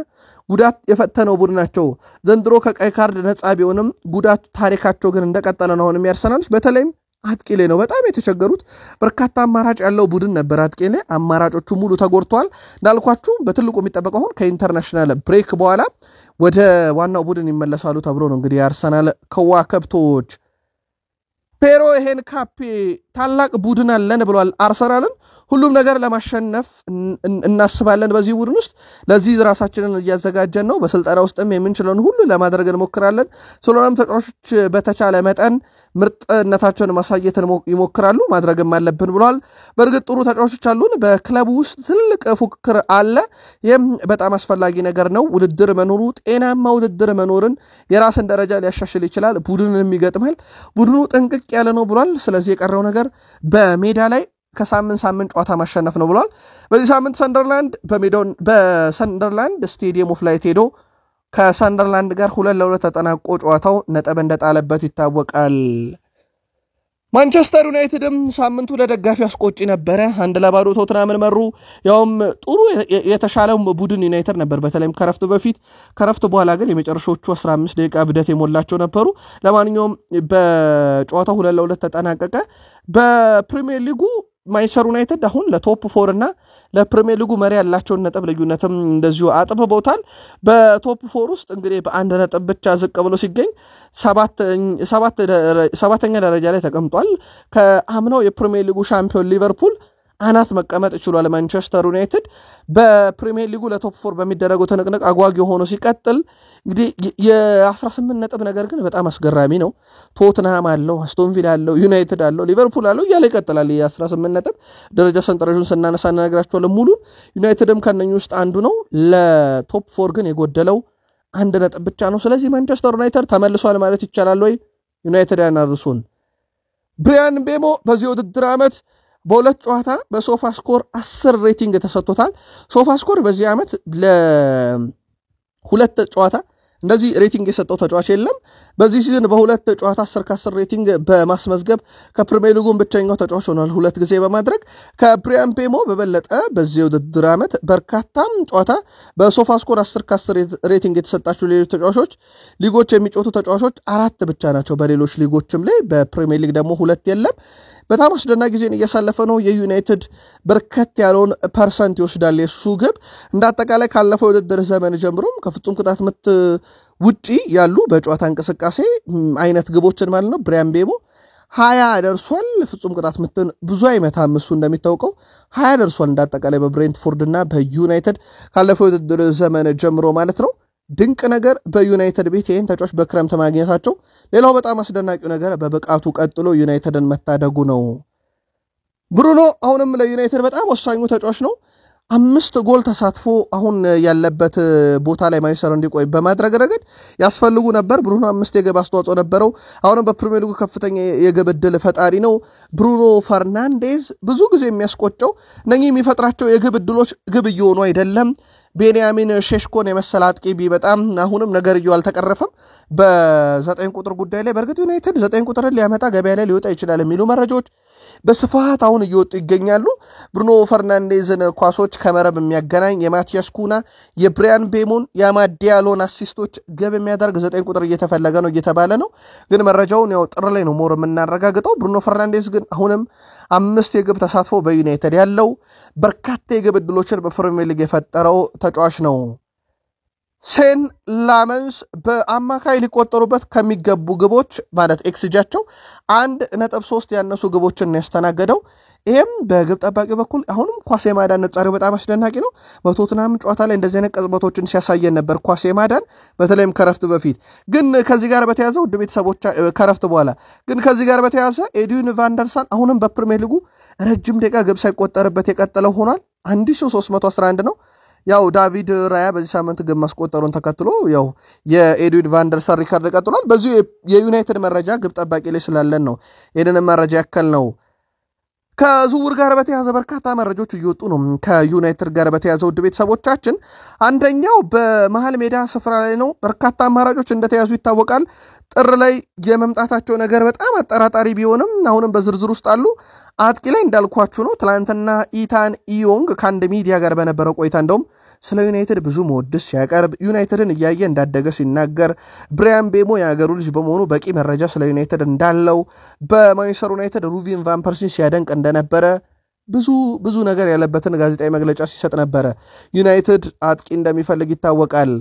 ጉዳት የፈተነው ቡድናቸው ዘንድሮ ከቀይ ካርድ ነፃ ቢሆንም ጉዳት ታሪካቸው ግን እንደቀጠለ ነው አሁን የሚያርሰናልስ በተለይም አጥቂ ላይ ነው በጣም የተቸገሩት በርካታ አማራጭ ያለው ቡድን ነበር አጥቂ ላይ አማራጮቹ ሙሉ ተጎድተዋል እንዳልኳችሁ በትልቁ የሚጠበቀው አሁን ከኢንተርናሽናል ብሬክ በኋላ ወደ ዋናው ቡድን ይመለሳሉ ተብሎ ነው እንግዲህ አርሰናል ከዋክብቶች ፔሮ ይሄን ካፔ ታላቅ ቡድን አለን ብሏል አርሰናልን ሁሉም ነገር ለማሸነፍ እናስባለን በዚህ ቡድን ውስጥ ለዚህ ራሳችንን እያዘጋጀን ነው በስልጠና ውስጥም የምንችለውን ሁሉ ለማድረግ እንሞክራለን ስለሆነም ተጫዋቾች በተቻለ መጠን ምርጥነታቸውን ማሳየት ይሞክራሉ ማድረግም አለብን ብሏል በእርግጥ ጥሩ ተጫዋቾች አሉን በክለቡ ውስጥ ትልቅ ፉክክር አለ ይህም በጣም አስፈላጊ ነገር ነው ውድድር መኖሩ ጤናማ ውድድር መኖርን የራስን ደረጃ ሊያሻሽል ይችላል ቡድንን ይገጥማል ቡድኑ ጥንቅቅ ያለ ነው ብሏል ስለዚህ የቀረው ነገር በሜዳ ላይ ከሳምንት ጨዋታ ማሸነፍ ነው ብሏል በዚህ ሳምንት ሰንደርላንድ በሰንደርላንድ ስቴዲየም ኦፍ ላይት ሄዶ ከሰንደርላንድ ጋር 2-2 ተጠናቆ ጨዋታው ነጥብ እንደጣለበት ይታወቃል ማንቸስተር ዩናይትድም ሳምንቱ ለደጋፊ አስቆጪ ነበረ 1-0 ቶትናምን መሩ ያውም ጥሩ የተሻለው ቡድን ዩናይትድ ነበር በተለይም ከረፍት በፊት ከረፍት በኋላ ግን የመጨረሻዎቹ 15 ደቂቃ ብደት የሞላቸው ነበሩ ለማንኛውም በጨዋታው 2-2 ተጠናቀቀ በፕሪሚየር ሊጉ ማንቸስተር ዩናይትድ አሁን ለቶፕ 4 እና ለፕሪሚየር ሊጉ መሪ ያላቸውን ነጥብ ልዩነትም እንደዚሁ አጥብበውታል በቶፕ 4 ውስጥ እንግዲህ በአንድ ነጥብ ብቻ ዝቅ ብሎ ሲገኝ ሰባተኛ ደረጃ ላይ ተቀምጧል ከአምናው የፕሪሚየር ሊጉ ሻምፒዮን ሊቨርፑል አናት መቀመጥ ይችላል ማንቸስተር ዩናይትድ በፕሪሚየር ሊጉ ለቶፕ 4 በሚደረገው ተነቅነቅ አጓጊ ሆኖ ሲቀጥል እንግዲህ የ18 ነጥብ ነገር ግን በጣም አስገራሚ ነው ቶትንሃም አለው አስቶን ቪላ አለው ዩናይትድ አለው ሊቨርፑል አለው ያለ ይቀጥላል የ18 ነጥብ ደረጃ ሰንጠረዡን ስናነሳ ነገራችኋለሁ ሙሉ ዩናይትድም ከነኙ ውስጥ አንዱ ነው ለቶፕ 4 ግን የጎደለው አንድ ነጥብ ብቻ ነው ስለዚህ ማንቸስተር ዩናይትድ ተመልሷል ማለት ይቻላል ወይ ዩናይትድ ያናርሱን ብሪያን ቤሞ በዚህ ውድድር ዓመት በሁለት ጨዋታ በሶፋ ስኮር 10 ሬቲንግ ተሰጥቶታል ሶፋ ስኮር በዚህ ዓመት ለሁለት ጨዋታ እንደዚህ ሬቲንግ የሰጠው ተጫዋች የለም በዚህ ሲዝን በሁለት ጨዋታ 10 ከ10 ሬቲንግ በማስመዝገብ ከፕሪሚየር ሊጉን ብቸኛው ተጫዋች ሆኗል ሁለት ጊዜ በማድረግ ከብሪያን ቤሞ በበለጠ በዚህ ውድድር ዓመት በርካታም ጨዋታ በሶፋ ስኮር 10 ከ10 ሬቲንግ የተሰጣቸው ሌሎች ተጫዋቾች ሊጎች የሚጫወቱ ተጫዋቾች አራት ብቻ ናቸው በሌሎች ሊጎችም ላይ በፕሪሚየር ሊግ ደግሞ ሁለት የለም በጣም አስደናቂ ጊዜን እያሳለፈ ነው የዩናይትድ በርከት ያለውን ፐርሰንት ይወስዳል የሱ ግብ እንዳጠቃላይ ካለፈው ውድድር ዘመን ጀምሮም ከፍጹም ቅጣት ምት ውጪ ያሉ በጨዋታ እንቅስቃሴ አይነት ግቦችን ማለት ነው ብሪያን ቤሞ 20 ደርሷል ፍጹም ቅጣት ምትን ብዙ አይመታም እሱ እንደሚታወቀው 20 ደርሷል እንዳጠቃላይ በብሬንትፎርድ እና በዩናይትድ ካለፈው ውድድር ዘመን ጀምሮ ማለት ነው ድንቅ ነገር በዩናይትድ ቤት ይሄን ተጫዋች በክረምት ማግኘታቸው ሌላው በጣም አስደናቂው ነገር በብቃቱ ቀጥሎ ዩናይትድን መታደጉ ነው ብሩኖ አሁንም ለዩናይትድ በጣም ወሳኙ ተጫዋች ነው 5 ጎል ተሳትፎ አሁን ያለበት ቦታ ላይ ማንቸስተር እንዲቆይ በማድረግ ረገድ ያስፈልጉ ነበር ብሩኖ 5 የግብ አስተዋጽኦ ነበረው አሁንም በፕሪሚየር ሊጉ ከፍተኛ የግብ ዕድል ፈጣሪ ነው ብሩኖ ፈርናንዴዝ ብዙ ጊዜ የሚያስቆጨው እነኚህ የሚፈጥራቸው የግብ ዕድሎች ግብ እየሆኑ አይደለም ቤንያሚን ሼሽኮን የመሰለ አጥቂ በጣም አሁንም ነገርየው አልተቀረፈም በ9 ቁጥር ጉዳይ ላይ በርግጥ ዩናይትድ 9 ቁጥርን ሊያመጣ ገበያ ላይ ሊወጣ ይችላል የሚሉ መረጃዎች በስፋት አሁን እየወጡ ይገኛሉ ብሩኖ ፈርናንዴዝን ኳሶች ከመረብ የሚያገናኝ የማቲያስ ኩና የብሪያን ቤሞን የማዲያሎን አሲስቶች ግብ የሚያደርግ 9 ቁጥር እየተፈለገ ነው እየተባለ ነው ግን መረጃውን ያው ጥር ላይ ነው ሞር የምናረጋግጠው ብሩኖ ፈርናንዴዝ ግን አሁንም 5 የግብ ተሳትፎ በዩናይትድ ያለው በርካታ የግብ ዕድሎችን በፕሪሚየር ሊግ የፈጠረው ተጫዋች ነው ሴን ላመንስ በአማካይ ሊቆጠሩበት ከሚገቡ ግቦች ማለት ኤክስጂያቸው 1.3 ያነሱ ግቦችን ያስተናገደው ይሄም በግብ ጠባቂ በኩል አሁንም ኳስ የማዳን ነጻሪው በጣም አስደናቂ ነው በቶትናም ጨዋታ ላይ እንደዚህ አይነት ቅጽበቶችን ሲያሳየን ነበር ኳስ የማዳን በተለይም ከረፍት በፊት ግን ከዚህ ጋር በተያያዘ ውድ ቤተሰቦች ከረፍት በኋላ ግን ከዚህ ጋር በተያያዘ ኤድዊን ቫንደርሳን አሁንም በፕሪሚየር ሊጉ ረጅም ደቂቃ ግብ ሳይቆጠርበት የቀጠለው ሆኗል 1311 ነው ያው ዳቪድ ራያ በዚህ ሳምንት ግብ ማስቆጠሩን ተከትሎ ያው የኤድዊን ቫንደርሳን ሪካርድ ቀጥሏል በዚህ የዩናይትድ መረጃ ግብ ጠባቂ ላይ ስላለን ነው ይሄንን መረጃ ያከል ነው ከዝውውር ጋር በተያያዘ በርካታ መረጃዎች እየወጡ ነው ከዩናይትድ ጋር በተያያዘ ውድ ቤተሰቦቻችን አንደኛው በመሃል ሜዳ ስፍራ ላይ ነው በርካታ አማራጮች እንደተያዙ ይታወቃል ጥር ላይ የመምጣታቸው ነገር በጣም አጠራጣሪ ቢሆንም አሁንም በዝርዝር ውስጥ አሉ አጥቂ ላይ እንዳልኳችሁ ነው ትላንትና ኢታን ኢዮንግ ከአንድ ሚዲያ ጋር በነበረው ቆይታ እንደውም ስለ ዩናይትድ ብዙ መወድስ ሲያቀርብ ዩናይትድን እያየ እንዳደገ ሲናገር ብሪያን ቤሞ የሀገሩ ልጅ በመሆኑ በቂ መረጃ ስለ ዩናይትድ እንዳለው በማንቸስተር ዩናይትድ ሩቪን ቫን ፐርሲን ሲያደንቅ እንደነበረ ብዙ ነገር ያለበትን ጋዜጣዊ መግለጫ ሲሰጥ ነበረ ዩናይትድ አጥቂ እንደሚፈልግ ይታወቃል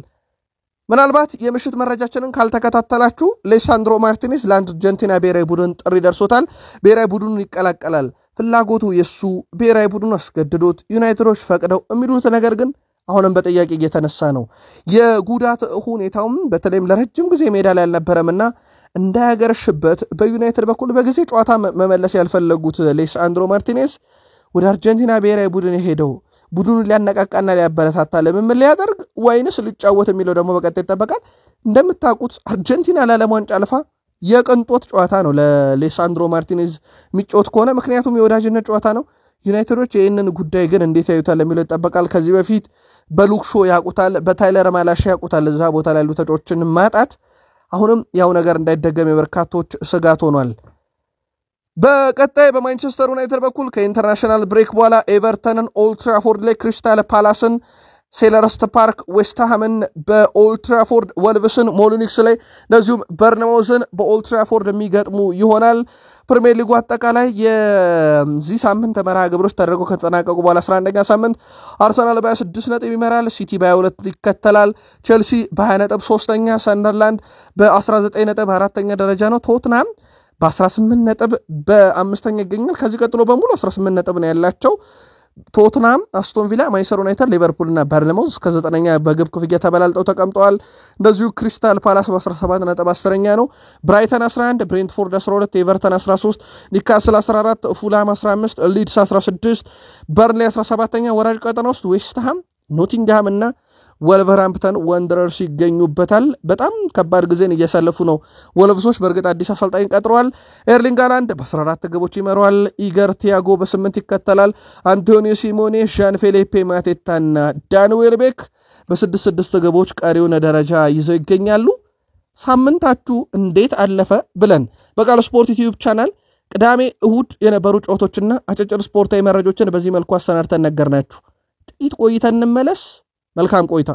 ምናልባት የምሽት መረጃችንን ካልተከታተላችሁ ሌሳንድሮ ማርቲኔዝ ለአርጀንቲና ብሔራዊ ቡድን ጥሪ ደርሶታል ብሔራዊ ቡድኑን ይቀላቀላል ፍላጎቱ የሱ ብሔራዊ ቡድኑ አስገድዶት ዩናይትዶች ፈቅደው የሚሉት ነገር ግን አሁንም በጥያቄ እየተነሳ ነው የጉዳት ሁኔታውም በተለይም ለረጅም ጊዜ ሜዳ ላይ አልነበረምና እንዳያገረሽበት በዩናይትድ በኩል በጊዜ ጨዋታ መመለስ ያልፈለጉት ሌሳንድሮ ማርቲኔዝ ወደ አርጀንቲና ብሔራዊ ቡድን የሄደው ቡድኑን ሊያነቃቃና ሊያበረታታ ለምን ሊያደርግ ወይንስ ሊጫወት የሚለው ደግሞ በቀጣይ ይጠበቃል እንደምታውቁት አርጀንቲና ለዓለም ዋንጫ አልፋ የቅንጦት ጨዋታ ነው ለሌሳንድሮ ማርቲኔዝ የሚጫወት ከሆነ ምክንያቱም የወዳጅነት ጨዋታ ነው ዩናይትዶች ይህንን ጉዳይ ግን እንዴት ያዩታል የሚለው ይጠበቃል ከዚህ በፊት በሉክሾ ያቁታል በታይለር ማላሻ ያቁታል እዛ ቦታ ላይ ያሉ ተጫዋቾችን ማጣት አሁንም ያው ነገር እንዳይደገም የበርካቶች ስጋት ሆኗል በቀጣይ በማንቸስተር ዩናይትድ በኩል ከኢንተርናሽናል ብሬክ በኋላ ኤቨርተንን ኦልድ ትራፎርድ ላይ ክሪስታል ፓላስን ሴልኸርስት ፓርክ ዌስትሃምን በኦልድ ትራፎርድ ወልቭስን ሞሊኒክስ ላይ እንደዚሁም በርንማውዝን በኦልድ ትራፎርድ የሚገጥሙ ይሆናል። ፕሪሚየር ሊጉ አጠቃላይ የዚህ ሳምንት መርሃ ግብሮች ተደርገው ከተጠናቀቁ በኋላ 11ኛ ሳምንት አርሰናል በ26 ነጥብ ይመራል። ሲቲ በ22 ይከተላል። ቼልሲ በ20 ነጥብ 3ኛ፣ ሰንደርላንድ በ19 ነጥብ 4ኛ ደረጃ ነው። ቶትናም በ18 ነጥብ በ5ኛ ይገኛል። ከዚህ ቀጥሎ በሙሉ 18 ነጥብ ነው ያላቸው። ቶትናም፣ አስቶን ቪላ፣ ማንቸስተር ዩናይትድ፣ ሊቨርፑል እና በርንማውዝ እስከ 9ኛ በግብ ክፍያ ተበላልጠው ተቀምጠዋል። እንደዚሁ ክሪስታል ፓላስ በ17 ነጥብ 10ኛ ነው። ብራይተን 11፣ ብሬንትፎርድ 12፣ ኤቨርተን 13፣ ኒካስል 14፣ ፉላም 15፣ ሊድስ 16፣ በርንሊ 17ኛ። ወራጅ ቀጠና ውስጥ ዌስትሃም፣ ኖቲንግሃም እና ወልቨርሃምፕተን ወንደረርስ ይገኙበታል። በጣም ከባድ ጊዜን እያሳለፉ ነው ወልቭሶች። በእርግጥ አዲስ አሰልጣኝ ቀጥረዋል። ኤርሊንግ ሃላንድ በ14 ግቦች ይመራዋል። ኢገር ቲያጎ በ8 ይከተላል። አንቶኒዮ ሲሞኔ፣ ዣን ፌሊፔ ማቴታና ዳን ዌልቤክ በ6 ግቦች ቀሪውን ደረጃ ይዘው ይገኛሉ። ሳምንታችሁ እንዴት አለፈ ብለን በቃል ስፖርት ዩቲዩብ ቻናል ቅዳሜ እሁድ የነበሩ ጨዋታዎችና አጫጭር ስፖርታዊ መረጃዎችን በዚህ መልኩ አሰናድተን ነገርናችሁ። ጥቂት ቆይተን እንመለስ። መልካም ቆይታ።